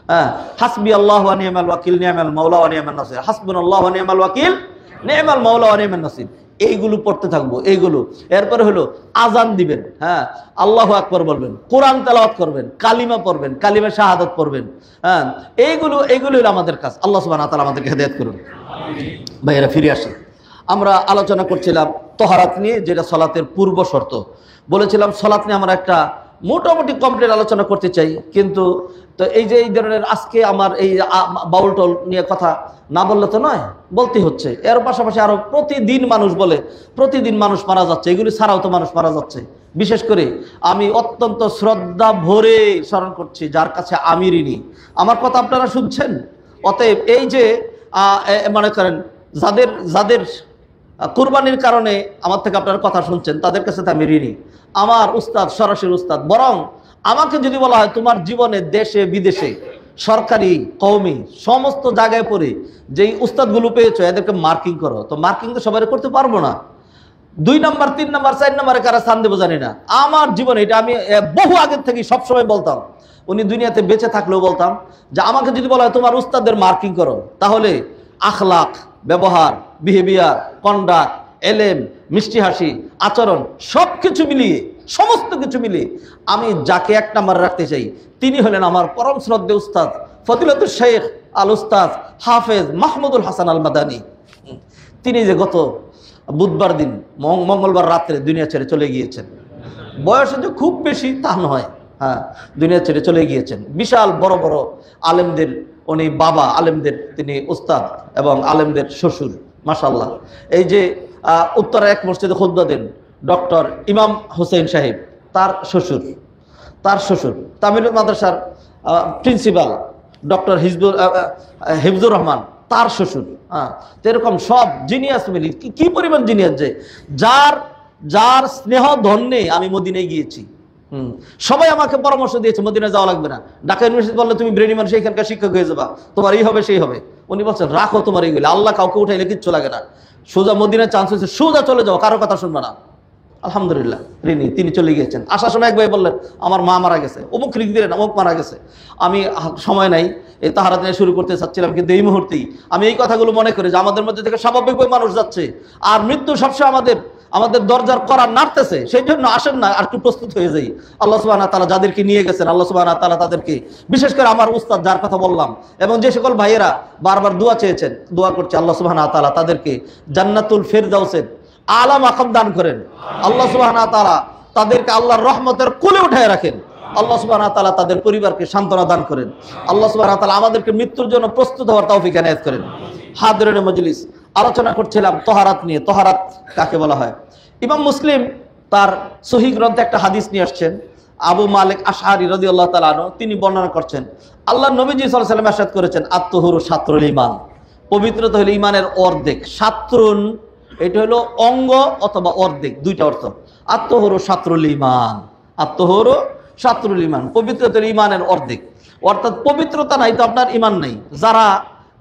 হ্যাঁ, হাসবি আল্লাহ ওয়া নি'মাল ওয়াকিল, নি'মাল মাওলা ওয়া নি'মান নাসির। হাসবুনাল্লাহু ওয়া নি'মাল ওয়াকিল, নি'মাল মাওলা ওয়া নি'মান নাসির। এইগুলো পড়তে থাকবো, এইগুলো। এরপরে হলো আজান দিবেন, হ্যাঁ, আল্লাহু আকবার বলবেন, কোরআন তেলাওয়াত করবেন, কালিমা পড়বেন, কালিমা শাহাদাত পড়বেন। হ্যাঁ, এইগুলো হলো আমাদের কাজ। আল্লাহ সুবহানাহু ওয়া তাআলা আমাদেরকে হেদায়েত করুন। ভাইয়েরা, ফিরে আসি। আমরা আলোচনা করছিলাম তহারাত নিয়ে, যেটা সালাতের পূর্ব শর্ত। বলেছিলাম সালাত নিয়ে আমরা একটা মোটামুটি কমপ্লিট আলোচনা করতে চাই, কিন্তু তো এই যে এই ধরনের আজকে আমার এই বাউল টল নিয়ে কথা না বললে তো নয়, বলতে হচ্ছে। এর পাশাপাশি আরো প্রতিদিন মানুষ বলে, প্রতিদিন মানুষ মারা যাচ্ছে, এগুলি ছাড়াও তো মানুষ মারা যাচ্ছে। বিশেষ করে আমি অত্যন্ত শ্রদ্ধা ভরে স্মরণ করছি, যার কাছে আমি ঋণী। আমার কথা আপনারা শুনছেন। অতএব এই যে মনে করেন যাদের কুরবানির কারণে আমার থেকে আপনারা কথা শুনছেন, তাদের কাছে তো আমি ঋণী। আমার উস্তাদ, সরাসরি উস্তাদ। বরং আমাকে যদি বলা হয় তোমার জীবনে দেশে বিদেশে সরকারি কওমি সমস্ত জায়গায় পড়ে যেই উস্তাদগুলো পেয়েছো এদেরকে মার্কিং করো, তো মার্কিং তো সবাই করতে পারবো না। 2 নাম্বার 3 নাম্বার 4 নাম্বারে কারা স্থান দেবো জানি না। আমার জীবনে এটা আমি বহু আগের থেকে সবসময় বলতাম, উনি দুনিয়াতে বেঁচে থাকলেও বলতাম যে আমাকে যদি বলা হয় তোমার উস্তাদদের মার্কিং করো, তাহলে আখলাক, ব্যবহার, বিহেভিয়ার, কন্ডাক্ট, এলেম, মিষ্টি হাসি, আচরণ সবকিছু মিলিয়ে, সমস্ত কিছু মিলিয়ে আমি যাকে 1 নাম্বার রাখতে চাই তিনি হলেন আমার পরম শ্রদ্ধেয় উস্তাদ ফজিলতুল শেখ আল উস্তাদ হাফেজ মাহমুদুল হাসান আল মাদানী। তিনি যে গত বুধবার দিন মঙ্গলবার রাত্রে দুনিয়া ছেড়ে চলে গিয়েছেন। বয়সে যে খুব বেশি তা নয়, হ্যাঁ, দুনিয়া ছেড়ে চলে গিয়েছেন। বিশাল বড় বড় আলেমদের উনি বাবা, আলেমদের তিনি উস্তাদ এবং আলেমদের শ্বশুর। মাশাআল্লাহ। এই যে উত্তরা এক মসজিদে খুতবা দেন ডক্টর ইমাম হোসেন সাহেব, তার শ্বশুর তামিলুল মাদ্রাসার প্রিন্সিপাল ডক্টর হিফজুর রহমান, তার শ্বশুর। হ্যাঁ, তো এরকম সব জিনিয়াস মিলি, কি পরিমাণ জিনিয়াস, যে যার স্নেহ ধন্যে আমি মদিনায় গিয়েছি। সবাই আমাকে পরামর্শ দিয়েছে মদিনায় যাওয়া লাগবে না। ঢাকা ইউনিভার্সিটি বললে তুমি ব্রেনি মানুষ, এখানকার শিক্ষক হয়ে যাবা, তোমার এই হবে সেই হবে। উনি বলছেন রাখো তোমার এইগুলি, আল্লাহ কাউকে উঠাইলে কিচ্ছু লাগে না, সোজা মদিনার চান্স হয়েছে, সোজা চলে যাও, কারো কথা শুনবে না। আলহামদুলিল্লাহ ঋণী, তিনি চলে গিয়েছেন। আসার সময় এক ভাই বললেন আমার মা মারা গেছে, অমুক লিখ দিলেন অমুক মারা গেছে। আমি সময় নাই, এই তাহারাত নিয়ে শুরু করতে চাচ্ছিলাম, কিন্তু এই মুহূর্তেই আমি এই কথাগুলো মনে করি যে আমাদের মধ্যে থেকে স্বাভাবিকভাবে মানুষ যাচ্ছে, আর মৃত্যু সবসময় আমাদের দরজার করার নাড়তেছে। সেই জন্য আসেন না, আর একটু প্রস্তুত হয়ে যাই। আল্লাহ সুবহানাহু ওয়া তাআলা যাদেরকে নিয়ে গেছেন, আল্লাহ সুবহানাহু ওয়া তাআলা তাদেরকে, বিশেষ করে আমার উস্তাদ যার কথা বললাম, এবং যে সকল ভাইয়েরা বারবার দোয়া চেয়েছেন, দোয়া করছে আল্লাহ সুবহানাহু ওয়া তাআলা তাদেরকে জান্নাতুল ফেরদাউসের আলা মাকাম দান করেন। আল্লাহ সুবহানাহু ওয়া তাআলা তাদেরকে আল্লাহর রহমতের কোলে উঠায় রাখেন। আল্লাহ সুবহানাহু ওয়া তাআলা তাদের পরিবারকে সান্ত্বনা দান করেন। আল্লাহ সুবহানাহু ওয়া তাআলা আমাদেরকে মৃত্যুর জন্য প্রস্তুত হওয়ার তৌফিক এনায়েত করেন। হাদিরিন মজলিস, আলোচনা করছিলাম তহারাত নিয়ে। তহারাত কাকে বলা হয়? ইমাম মুসলিম তার সহিহ গ্রন্থে একটা হাদিস নিয়ে আসছেন। আবু মালিক আশআরী রাদিয়াল্লাহু তাআলা আনহু তিনি বর্ণনা করছেন, আল্লাহর নবীজি সাল্লাল্লাহু আলাইহি ওয়াসাল্লাম ইরশাদ করেছেন, আত-তুহুরু শাতরুল ঈমান, পবিত্রতা হলো ঈমানের অর্ধেক। শাতরুন এটা হলো অঙ্গ অথবা অর্ধেক, দুইটা অর্থ। আত-তুহুরু শাতরুল ঈমান, আত-তুহুরু শাতরুল ঈমান, পবিত্রতা হলো ঈমানের অর্ধেক। অর্থাৎ পবিত্রতা নাই তো আপনার ঈমান নাই। যারা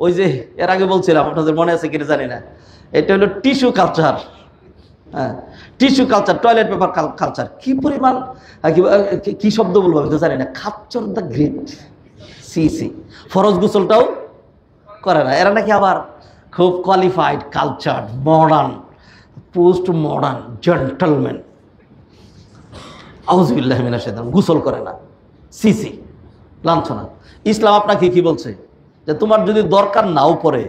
ওই যে এর আগে বলছিলাম, আপনাদের মনে আছে কিনা জানি না, এটা হলো টিস্যু কালচার। হ্যাঁ, tissue culture, toilet paper culture, কি পরিমাণ, কি শব্দ বলবো আমি তো জানি না। খাচ্চর দ্য গ্রেট, সি ফরজ গোসলটাও করে না এরা, নাকি আবার খুব qualified, culture, modern, post modern gentleman. আউযুবিল্লাহি মিনাশ শাইতানির, গোসল করে না, সি লাঞ্ছনা। ইসলাম আপনাকে কি বলছে? যে তোমার যদি দরকার নাও পড়ে,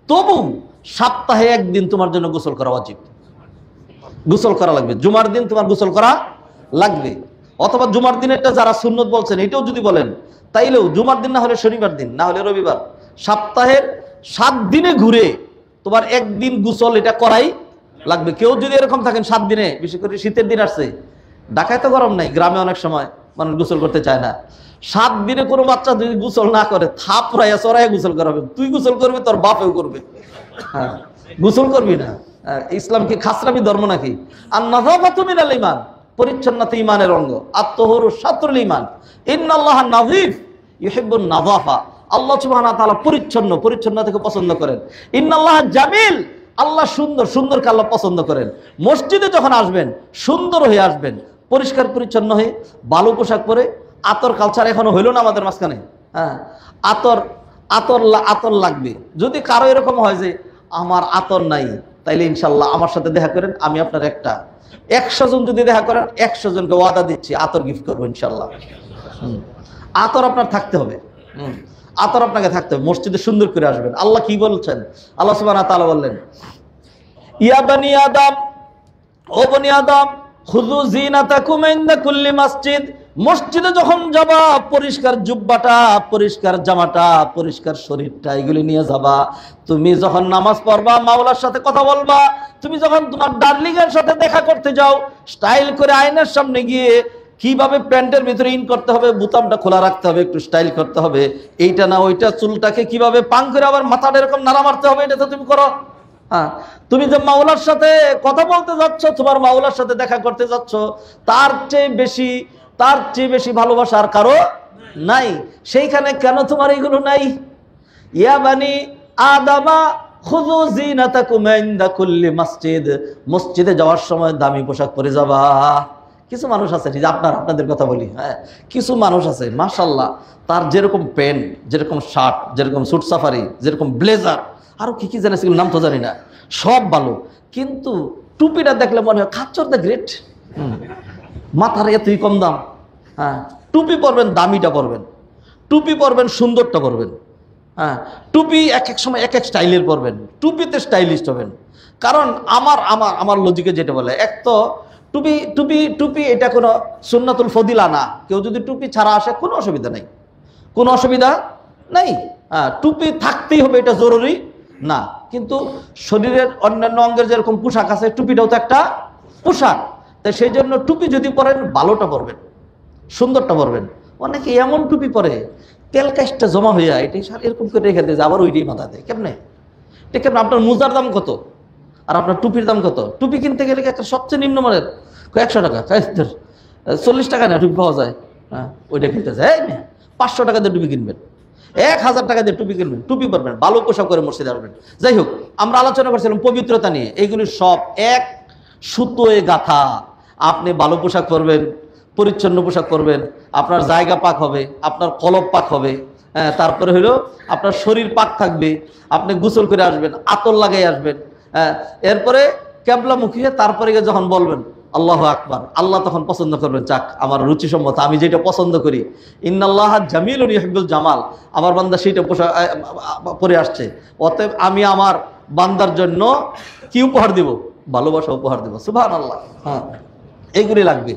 তবু সপ্তাহে একদিন তোমার জন্য গোসল করা উচিত, গোসল করা লাগবে। জুমার দিন তোমার গোসল করা লাগবে, অথবা জুমার দিনেরটা যারা সুন্নত বলছেন এটাও যদি বলেন, তাইলেও জুমার দিন না হলে শনিবার দিন, না হলে রবিবার, সপ্তাহের 7 দিনে ঘুরে তোমার একদিন গোসল এটা করাই লাগবে। কেউ যদি এরকম থাকেন 7 দিনে, বিশেষ করে শীতের দিন আসছে, ঢাকায় তো গরম নাই, গ্রামে অনেক সময় মানুষ গোসল করতে চায় না। 7 দিনে কোনো বাচ্চা যদি গোসল না করে, থাপড়াইয়া চড়াইয়া গোসল করাবে। তুই গোসল করবি, তোর বাপেও করবে। হ্যাঁ, গোসল করবি না, ইসলাম কি খাসরামি ধর্ম নাকি? আর নাযাফাতু মিনাল ঈমান, পরিচ্ছন্নতা ঈমানের অঙ্গ। আত-তাহুরু শাতরুল ঈমান, ইন্নাল্লাহা নাযীফ ইউহিব্বুন নাযাফা। আল্লাহ সুবহানাহু ওয়া তাআলা পরিচ্ছন্ন, পরিচ্ছন্নতাকে পছন্দ করেন। ইন্নাল্লাহা জামিল, আল্লাহ সুন্দর, সুন্দরকে আল্লাহ পছন্দ করেন। মসজিদে যখন আসবেন সুন্দর হয়ে আসবেন, পরিষ্কার পরিচ্ছন্ন হয়ে, ভালো পোশাক পরে। আতর কালচার এখনো হইল না আমাদের মাঝখানে। হ্যাঁ, আতর আতর আতর লাগবে। যদি কারো এরকম হয় যে আমার আতর নাই, তাইলে ইনশাল্লাহ আমার সাথে দেখা করেন, আমি আপনার 100 জন যদি দেখা করেন, 100 জনকে ওয়াদা দিচ্ছি আতর গিফট করবো ইনশাল্লাহ। আতর আপনার থাকতে হবে। আতর আপনাকে থাকতে হবে, মসজিদে সুন্দর করে আসবেন। আল্লাহ কি বলছেন? আল্লাহ সুবহানাহু ওয়া তাআলা বললেন, ইয়া বানি আদম, ও বনি আদম, খুযু যিনাতাকুম ইনদা কুল্লি মসজিদ। মসজিদে যখন যাবা, পরিষ্কার জুব্বাটা, পরিষ্কার জামাটা, পরিষ্কার শরীরটা, এগুলি নিয়ে যাবা। তুমি যখন নামাজ পড়বা, মাওলার সাথে কথা বলবা। তুমি যখন তোমার ডার্লিং এর সাথে দেখা করতে যাও, স্টাইল করে আয়নার সামনে গিয়ে কিভাবে প্যান্টের ভিতরে ইন করতে হবে, বোতামটা খোলা রাখতে হবে, একটু স্টাইল করতে হবে, এইটা না ওইটা, চুলটাকে কিভাবে পাং করে আবার মাথাটা এরকম নাড়া মারতে হবে, এটা তো তুমি করো। হ্যাঁ, তুমি যে মাওলার সাথে কথা বলতে যাচ্ছ, তোমার মাওলার সাথে দেখা করতে যাচ্ছ, তার চেয়ে বেশি ভালোবাসা আর কারো নাই। সেইখানে কেন তোমার এইগুলো নাই? ইয়া বানি আদামা খুযু যিনাতাকুম ইনদা কুল্লি মসজিদ। মসজিদে যাওয়ার সময় দামি পোশাক পরে যাবা। কিছু মানুষ আছে, যে আপনাদের কথা বলি, হ্যাঁ, কিছু মানুষ আছে মাশাআল্লাহ, তার যেরকম প্যান্ট, যেরকম শার্ট, যেরকম স্যুট সাফারি, যেরকম ব্লেজার, আরো কি কি জানে, সেগুলো নাম তো জানি না, সব ভালো, কিন্তু টুপিটা দেখলে মনে হয় খাচ্চর দ্য গ্রেট। মাথার এতই কম দাম। হ্যাঁ, টুপি পরবেন, দামিটা পরবেন, টুপি পরবেন, সুন্দরটা পরবেন। হ্যাঁ, টুপি এক এক সময় এক এক স্টাইলের পরবেন, টুপিতে স্টাইলিস্ট হবেন। কারণ আমার লজিকে যেটা বলে, এক তো টুপি টুপি টুপি এটা কোনো সুন্নাতুল ফদিলা না। কেউ যদি টুপি ছাড়া আসে, কোনো অসুবিধা নেই, কোনো অসুবিধা নেই। হ্যাঁ, টুপি থাকতেই হবে, এটা জরুরি না। কিন্তু শরীরের অন্যান্য অঙ্গের যেরকম পোশাক আছে, টুপিটাও তো একটা পোশাক। তাই সেই জন্য টুপি যদি পরেন, ভালোটা পরবেন, সুন্দরটা পরবেন। অনেকে এমন টুপি পরে তেল কাজটা জমা হয়ে যায়, এটাই এরকম করে রেখে দিয়ে আবার ওইটাই মাথা দেয়। কেমনে এটা কেমন? আপনার মোজার দাম কত আর আপনার টুপির দাম কত? টুপি কিনতে গেলে একটা সবচেয়ে নিম্নমানের 100 টাকা, 40 টাকা না টুপি পাওয়া যায়। হ্যাঁ, ওইটা কিনতে যায়। 500 টাকা দিয়ে টুপি কিনবেন, 1000 টাকা দিয়ে টুপি কিনবেন, টুপি পরবেন, ভালো পোশাক করে মসজিদে আসবেন। যাই হোক, আমরা আলোচনা করছিলাম পবিত্রতা নিয়ে। এইগুলি সব এক সুতোয় গাথা। আপনি ভালো পোশাক পরবেন, পরিচ্ছন্ন পোশাক পরবেন, আপনার জায়গা পাক হবে, আপনার কলব পাক হবে। হ্যাঁ, তারপরে হলো আপনার শরীর পাক থাকবে, আপনি গোসল করে আসবেন, আতর লাগাই আসবেন। হ্যাঁ, এরপরে ক্যাবলামুখী হয়ে তারপরে যখন বলবেন আল্লাহু আকবার, আল্লাহ তখন পছন্দ করবেন, যাক আমার রুচিসম্মত, আমি যেটা পছন্দ করি। ইন্নাল্লাহা জামিলুন ইউহিব্বুল জামাল, আমার বান্দা সেইটা পোশাক পরে আসছে, অতএব আমি আমার বান্দার জন্য কি উপহার দিব? ভালোবাসা উপহার দেব। সুবহানাল্লাহ। হ্যাঁ, এইগুলি লাগবে।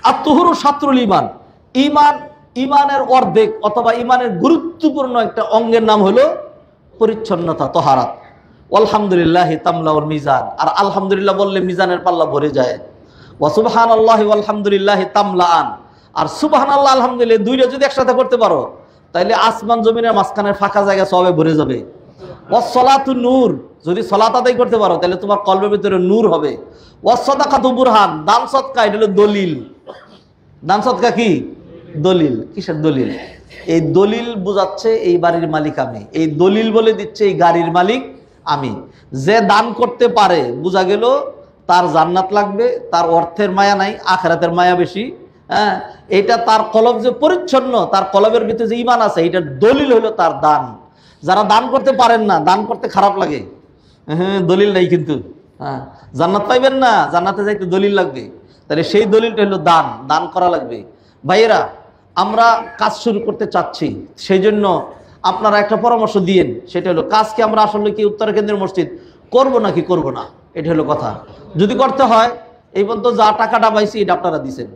আর তুহুরু শাতরুল ঈমান, ঈমানের অর্ধেক অথবা ঈমানের গুরুত্বপূর্ণ একটা অঙ্গের নাম হলো পরিচ্ছন্নতা, তাহারাত। আলহামদুলিল্লাহি তামলাউল মিজান, আর আলহামদুলিল্লাহ বললে মিজানের পাল্লা ভরে যায়। ওয়া সুবহানাল্লাহি ওয়াল হামদুলিল্লাহি তামলাআন, আর সুবহানাল্লাহ আলহামদুলিল্লাহ দুইটা যদি একসাথে করতে পারো, তাইলে আসমান জমিনের মাঝখানের ফাঁকা জায়গা সবে ভরে যাবে। ওয়াস সালাতু নূর, যদি সালাত আদায় করতে পারো, তাহলে তোমার কলবের ভিতরে নূর হবে। ওয়াস সাদাকাতু বুরহান, দান সদকা এটা হলো দলিল। দান সদকা কি? দলিল। কিসের দলিল? এই দলিল বোঝাচ্ছে এই বাড়ির মালিক আমি, এই দলিল বলে দিচ্ছে এই গাড়ির মালিক আমি। যে দান করতে পারে, বোঝা গেল তার জান্নাত লাগবে, তার অর্থের মায়া নাই, আখিরাতের মায়া বেশি। হ্যাঁ, এটা তার কলব যে পরিচ্ছন্ন, তার কলবের ভিতরে যে ঈমান আছে, এটার দলিল হলো তার দান। যারা দান করতে পারেন না, দান করতে খারাপ লাগে, হ্যাঁ, দলিল নাই কিন্তু, হ্যাঁ, জান্নাত পাইবেন না, জান্নাতে যাইতে দলিল লাগবে। তাহলে সেই দলিলটা হলো দান, দান করা লাগবে। ভাইয়েরা, আমরা কাজ শুরু করতে চাচ্ছি, সেই জন্য আপনারা একটা পরামর্শ দিয়েন। সেটা হলো, কাজকে আমরা আসলে কি উত্তরা কেন্দ্রের মসজিদ করব নাকি করব না, এটা হলো কথা। যদি করতে হয়, এই পর্যন্ত যা টাকাটা পাইছি এটা আপনারা দিচ্ছেন,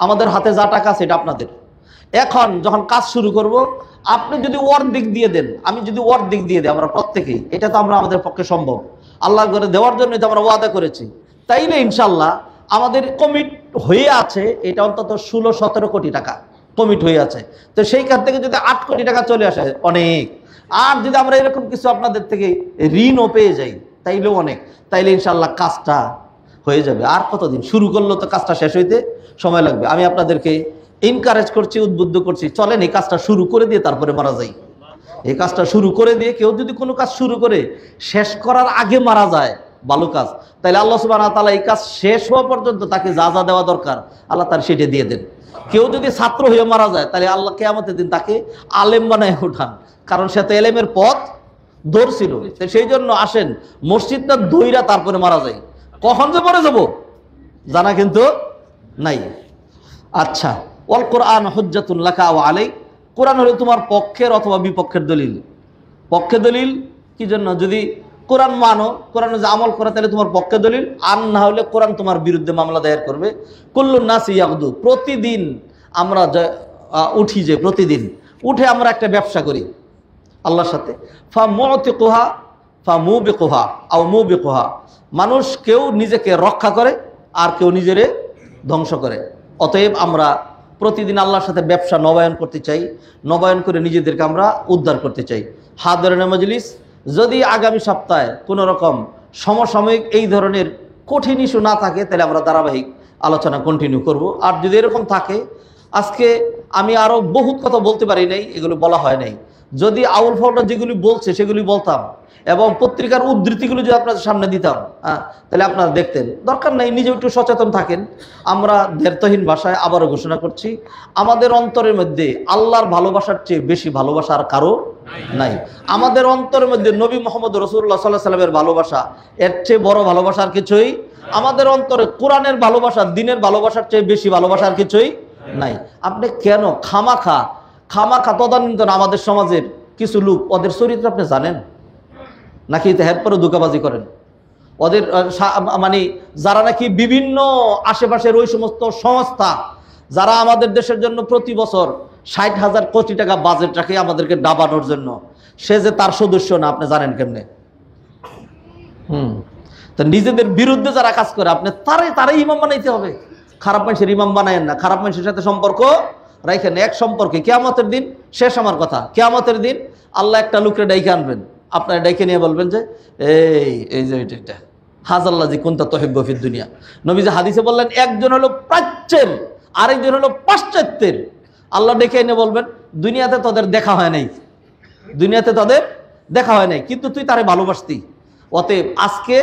আমাদের হাতে যা টাকা আছে এটা আপনাদের। এখন যখন কাজ শুরু করব, আপনি যদি অর্ধেক দিয়ে দেন, আমি যদি অর্ধেক দিয়ে দিই, আমরা প্রত্যেকেই, এটা তো আমরা আমাদের পক্ষে সম্ভব, আল্লাহ করে দেওয়ার জন্য তো আমরা ওয়াদা করেছি, তাইলে ইনশাল্লাহ আমাদের কমিট হয়ে আছে এটা অন্তত 16-17 কোটি টাকা কমিট হয়ে আছে। তো সেইখান থেকে যদি 8 কোটি টাকা চলে আসে অনেক। আর যদি আমরা এরকম কিছু আপনাদের থেকে ঋণও পেয়ে যাই, তাইলেও অনেক, তাইলে ইনশাআল্লাহ কাজটা হয়ে যাবে। আর কতদিন, শুরু করলেও তো কাজটা শেষ হইতে সময় লাগবে। আমি আপনাদেরকে এনকারেজ করছি, উদ্বুদ্ধ করছি, চলেন এই কাজটা শুরু করে দিয়ে তারপরে মারা যাই। এই কাজটা শুরু করে দিয়ে, কেউ যদি কোনো কাজ শুরু করে শেষ করার আগে মারা যায় ভালো কাজ, তাহলে আল্লাহ সুবহানাহু ওয়া তাআলা এই কাজ শেষ হওয়া পর্যন্ত তাকে যা যা দেওয়া দরকার আল্লাহ তার সেটা দিয়ে দেন। কেউ যদি ছাত্র হয়ে মারা যায়, তাহলে আল্লাহ কিয়ামতের দিন তাকে আলেম বানায় ওঠান, কারণ সে তো এলেমের পথ ধরছিল। সেই জন্য আসেন মসজিদটা দইরা তারপরে মারা যায়। কখন যে মরে যাব জানা কিন্তু নাই। আচ্ছা, ওয়াল কোরআন হুজ্জাতুন লাকা ওয়া আলাইক, কোরআন হলো তোমার পক্ষের অথবা বিপক্ষের দলিল। পক্ষে দলিল কি জন্য? যদি কোরআন মানো, কোরআনে যে আমল করে, তাহলে তোমার পক্ষে দলিল। আর না হলে কোরআন তোমার বিরুদ্ধে মামলা দায়ের করবে। কুল্লুন নাসি ইয়াগদু, প্রতিদিন আমরা উঠি, যে প্রতিদিন উঠে আমরা একটা ব্যবসা করি আল্লাহর সাথে। ফা মুতিকুহা ফা মুবিকুহা আও মুবিকুহা, মানুষ কেউ নিজেকে রক্ষা করে আর কেউ নিজেরে ধ্বংস করে। অতএব আমরা প্রতিদিন আল্লাহর সাথে ব্যবসা নবায়ন করতে চাই, নবায়ন করে নিজেদেরকে আমরা উদ্ধার করতে চাই। হাদিরিন মজলিস, যদি আগামী সপ্তাহে কোনো রকম সমসাময়িক এই ধরনের কঠিন ইস্যু না থাকে, তাহলে আমরা ধারাবাহিক আলোচনা কন্টিনিউ করব। আর যদি এরকম থাকে, আজকে আমি আরও বহুত কথা বলতে পারি নাই, এগুলো বলা হয় নাই। যদি আউল ফাউলরা যেগুলি বলছে সেগুলি বলতাম এবং পত্রিকার উদ্ধৃতিগুলো যদি আপনাদের সামনে দিতাম, তাহলে আপনারা দেখতেন। দরকার নাই, নিজে একটু সচেতন থাকেন। আমরা দ্ব্যর্থহীন ভাষায় আবারও ঘোষণা করছি, আমাদের অন্তরের মধ্যে আল্লাহর ভালোবাসার চেয়ে বেশি ভালোবাসা আর কারো নাই। আমাদের অন্তরের মধ্যে নবী মুহাম্মদ রাসূলুল্লাহ সাল্লাল্লাহু আলাইহি ওয়াসাল্লামের ভালোবাসা, এর চেয়ে বড় ভালোবাসা আর কিছুই। আমাদের অন্তরে কোরআনের ভালোবাসা, দ্বীনের ভালোবাসার চেয়ে বেশি ভালোবাসা আর কিছুই নাই। আপনি কেন খামাখা তদানীন্তন আমাদের সমাজের কিছু লোক, ওদের চরিত্র আপনি জানেন নাকি? এরপরে ধোঁকাবাজি করেন ওদের, মানে যারা নাকি বিভিন্ন আশেপাশের ওই সমস্ত সংস্থা, যারা আমাদের দেশের জন্য প্রতি বছর 60,000 কোটি টাকা বাজেট রাখে আমাদেরকে ডাবানোর জন্য, সে যে তার সদস্য না, আপনি জানেন কেমনে? তো নিজেদের বিরুদ্ধে যারা কাজ করে, আপনি তারাই ইমাম বানাইতে হবে। খারাপ মানুষের ইমাম বানায়েন না, খারাপ মানুষের সাথে সম্পর্ক রাখেন। এক সম্পর্কে কিয়ামতের দিন শেষ। আমার কথা, কিয়ামতের দিন আল্লাহ একটা লোককে ডাইকে আনবেন, আপনার ডাইকে নিয়ে বলবেন যে এই যে এটা হাজাল্লাজি কুনতা তুহিব্বু ফিদ দুনিয়া। নবী যে হাদিসে বললেন, একজন হলো প্রাচ্যের, আরেকজন হলো পাশ্চাত্যের। আল্লাহ ডেকে এনে বলবেন, দুনিয়াতে তোদের দেখা হয় নাই, দুনিয়াতে তোদের দেখা হয় নাই, কিন্তু তুই তারে ভালোবাসতি। অতএব আজকে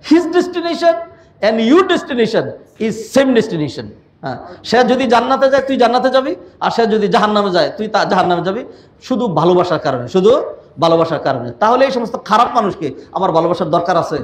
his destination and your destination is same destination. হ্যাঁ, সে যদি জান্নাতে যায় তুই জান্নাতে যাবি, আর সে যদি জাহান্নামে যায় তুই জাহান্নামে যাবি, শুধু ভালোবাসার কারণে, শুধু ভালোবাসার কারণে। তাহলে এই সমস্ত খারাপ মানুষকে আমার ভালোবাসার দরকার আছে?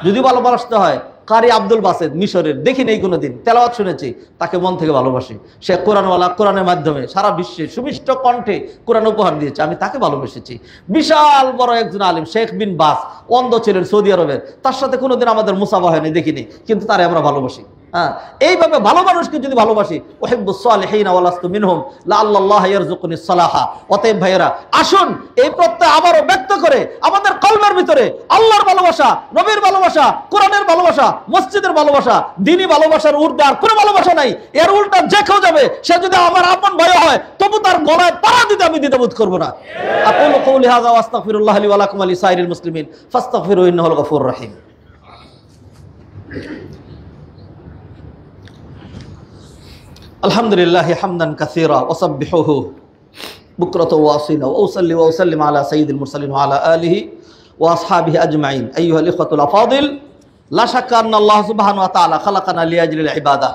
যদি ভালোবাসতে হয়, কারি আব্দুল বাসেদ মিশরের দেখি নেই কোনোদিন, তেলাওয়াত শুনেছি, তাকে মন থেকে ভালোবাসি। সে কোরআনওয়ালা, কোরআনের মাধ্যমে সারা বিশ্বে সুমিষ্ট কণ্ঠে কোরআন উপহার দিয়েছে, আমি তাকে ভালোবেসেছি। বিশাল বড় একজন আলিম শেখ বিন বাস, অন্ধ ছিলেন সৌদি আরবের, তার সাথে কোনোদিন আমাদের মুসাফা হয়নি, দেখিনি, কিন্তু তারে আমরা ভালোবাসি। হ্যাঁ, এইভাবে ভালো মানুষকে যদি ভালোবাসি, উহিব্বুস সালিহিনা ওয়া লাস্তু মিনহুম লাআল্লাল্লাহা ইয়ারযুকুনিস সালাহা। অতএব ভাইয়েরা, আসুন এই প্রত্যয় আবারও ব্যক্ত করে আমাদের কলমের ভিতরে আল্লাহর ভালোবাসা, নবীর ভালোবাসা, কোরআনের ভালোবাসা, মসজিদের ভালোবাসা, দ্বীনি ভালোবাসার ঊর্ধ্বে আর কোনো ভালোবাসা নাই। এর উল্টা যে কেউ যাবে, সে যদি আমার আপন ভাই হয়, তবু তার গলায় পাড়া দিতে আমি দ্বিধাবোধ করব না। আকুলু কওলি হাযা ওয়া আস্তাগফিরুল্লাহ লি ওয়া লাকুম ওয়া লিসাইরিল মুসলিমিন ফাস্তাগফিরুহু ইন্নাহুল গফুরুর রহিম। আলহামদুলিল্লাহি হামদান কাসীরা ওয়া সাব্বিহুহু বুকরাতাও ওয়া আসীলা ওয়া উসাল্লি ওয়া উসাল্লিমু আলা সাইয়্যিদিল মুরসালিন ওয়া আলা আলিহি ওয়া আসহাবিহি আজমাইন। আইয়ুহাল ইখওয়াতুল আফাদিল, লা শাক্কা আন্না আল্লাহ সুবহানাহু ওয়া তাআলা খালাকানা লিআজলিল ইবাদাহ।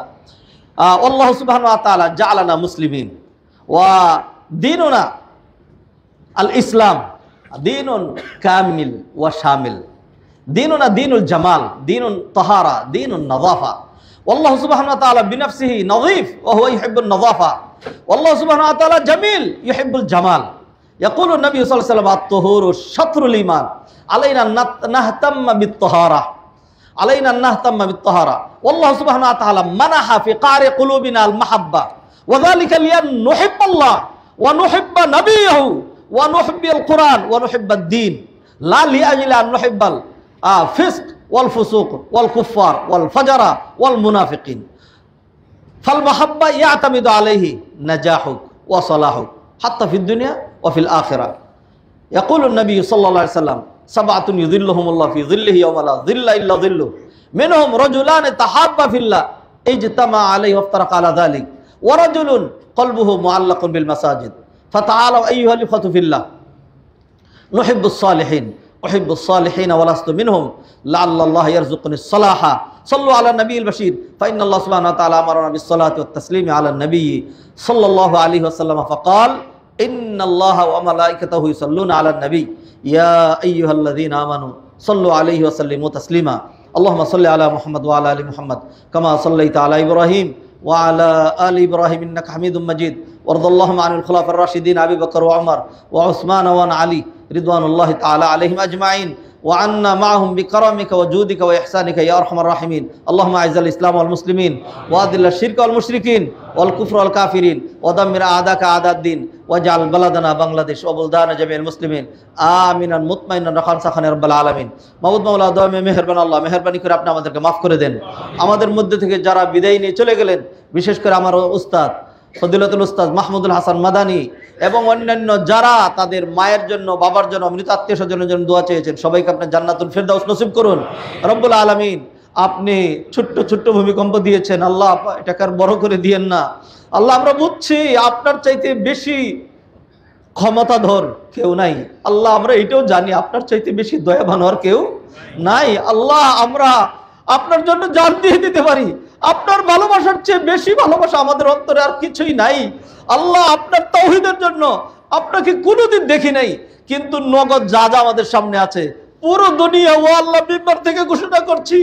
আল্লাহ সুবহানাহু ওয়া তাআলা জাআলানা মুসলিমিন ওয়া দীনুনা আল ইসলাম দীনুন কামিল ওয়া শামিল। দীনুনা দীনুল জামাল, দীনুন তাহারা, দীনুন নাযাফা। والله سبحانه وتعالى بنفسه نظيف وهو يحب النظافة. والله سبحانه وتعالى جميل يحب الجمال. يقول النبي صلى الله عليه وسلم الطهور شطر الإيمان. علينا نهتم بالطهارة، علينا نهتم بالطهارة. والله سبحانه وتعالى منح في قعر قلوبنا المحبة، وذلك لأن نحب الله ونحب نبيه ونحب القرآن ونحب الدين، لا لأجل أن نحب الفسق والفسوق والكفار والفجر والمنافقين. فالمحبة يعتمد عليه نجاحك وصلاحك حتى في الدنيا وفي الآخرة. ইয়াকুলুন নবী সাল্লাল্লাহু আলাইহি সাল্লাম সাবআতুন ইযিল্লুহুমুল্লাহ ফি যিল্লিহি ইয়াওমা লা যিল্লা ইল্লা যিল্লু মিনহুম রাজুলান তাহাব্বা ফিল্লাহ ইজতামা আলাইহি ওয়াফতারাকা আলা যালিক ওয়া রাজুলুন কলবুহু মুআল্লাকুন বিল মাসাজিদ ফাতাআলু আইয়ুহাল ইখওয়াতু ফিল্লাহ নুহিব্বুস সালিহিন উহিব্বুস সালিহিন ওয়া লাস্তু মিনহুম লাআল্লাল্লাহ ইয়ারযুকুনিস সালাহা সাল্লু আলা নবিয়িল বাশীর ফাইন্নাল্লাহ সুবহানাহু ওয়া তাআলা আমারানা বিস সালাতি ওয়াত তাসলিমি আলা নবী সাল্লাল্লাহু আলাইহি ওয়াসাল্লাম ফাকাল ইন্নাল্লাহা ওয়া মালাইকাতাহু ইউসাল্লুনা আলান নবী ইয়া আইয়ুহাল্লাযীনা আমানু সাল্লু আলাইহি ওয়া সাল্লিমু তাসলিমা আল্লাহুম্মা সাল্লি আলা মুহাম্মাদ ওয়া আলা আলি মুহাম্মাদ কামা সাল্লাইতা আলা ইব্রাহিম ওয়া আলা আলি ইব্রাহিম ইন্নাকা হামিদুম মাজিদ ওয়ারদাল্লাহুম্মা আনিল খুলাফার রাশিদিন আবি বকর ওয়া ওমর ওয়া উসমান ওয়া আলী রিদওয়ানুল্লাহি তাআলা আলাইহিম আজমাইন وعنا معهم بكرمك وجودك وإحسانك يا أرحم الراحمين اللهم أعز الإسلام والمسلمين وأذل الشرك والمشركين والكفر والكافرين ودمر أعداءك أعداء الدين واجعل بلدنا بنغلاديش وبلدان جميع المسلمين آمنا مطمئنا رخاء سخاء رب العالمين মাবুদ মাওলা দয়াময় মেহেরবান আল্লাহ মেহেরবানি করে আপনি আমাদেরকে মাফ করে দেন আমাদের মধ্যে থেকে যারা বিদায় নিয়ে চলে গেলেন বিশেষ করে আমার উস্তাদ ফজিলতুল উস্তাদ মাহমুদুল হাসান মাদানী এবং অন্যান্য যারা তাদের মায়ের জন্য বাবার জন্য মৃত আত্মীয় স্বজনের জন্য দোয়া চেয়েছেন সবাইকে আপনি জান্নাতুল ফেরদাউস নসিব করুন রব্বুল আলামিন আপনি ছোট্ট ছোট্ট ভূমিকম্প দিয়েছেন আল্লাহ এটাকে আর বড় করে দিয়েন না আল্লাহ আমরা বুঝছি আপনার চাইতে বেশি ক্ষমতাধর কেউ নাই আল্লাহ আমরা এটাও জানি আপনার চাইতে বেশি দয়াবান হওয়ার কেউ নাই আল্লাহ আমরা আপনার জন্য জান দিয়ে দিতে পারি আপনার ভালোবাসার চেয়ে বেশি ভালোবাসা আমাদের অন্তরে আর কিছুই নাই আল্লাহ আপনার তাওহীদের জন্য আপনাকে কোনোদিন দেখি নাই কিন্তু নগদ যা যা আমাদের সামনে আছে পুরো দুনিয়া ও আল্লাহ মিম্বার থেকে ঘোষণা করছি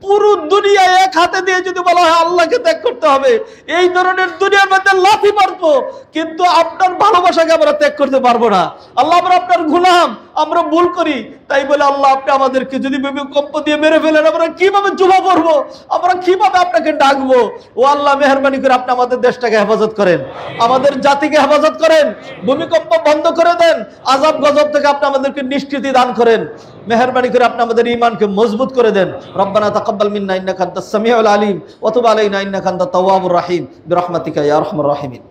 পুরো দুনিয়া এক হাতে দিয়ে যদি বলা হয় আল্লাহকে ত্যাগ করতে হবে এই ধরনের দুনিয়ার মধ্যে লাথি মারবো কিন্তু আপনার ভালোবাসাকে আমরা ত্যাগ করতে পারবো না আল্লাহ আমরা আপনার গোলাম আমরা ভুল করি তাই বলে আল্লাহ আপনি আমাদেরকে যদি ভূমিকম্প দিয়ে মেরে ফেলেন আমরা কিভাবে জুমা পড়বো আমরা কিভাবে আপনাকে ডাকবো ও আল্লাহ মেহেরবানি করে আপনি আমাদের দেশটাকে হেফাজত করেন আমাদের জাতিকে হেফাজত করেন ভূমিকম্প বন্ধ করে দেন আযাব গজব থেকে আপনি আমাদেরকে নিষ্কৃতি দান করেন মেহেরবানি করে আপনি আমাদের ঈমানকে মজবুত করে দেন রব্বানা তাকাব্বাল মিন্না ইন্নাকা আনতাস সামিউল আলিম ওয়া তুব আলাইনা ইন্নাকা আনতাত তাওয়াবুর রহিম বিরহমাতিকা ইয়া আরহামার রাহিমিন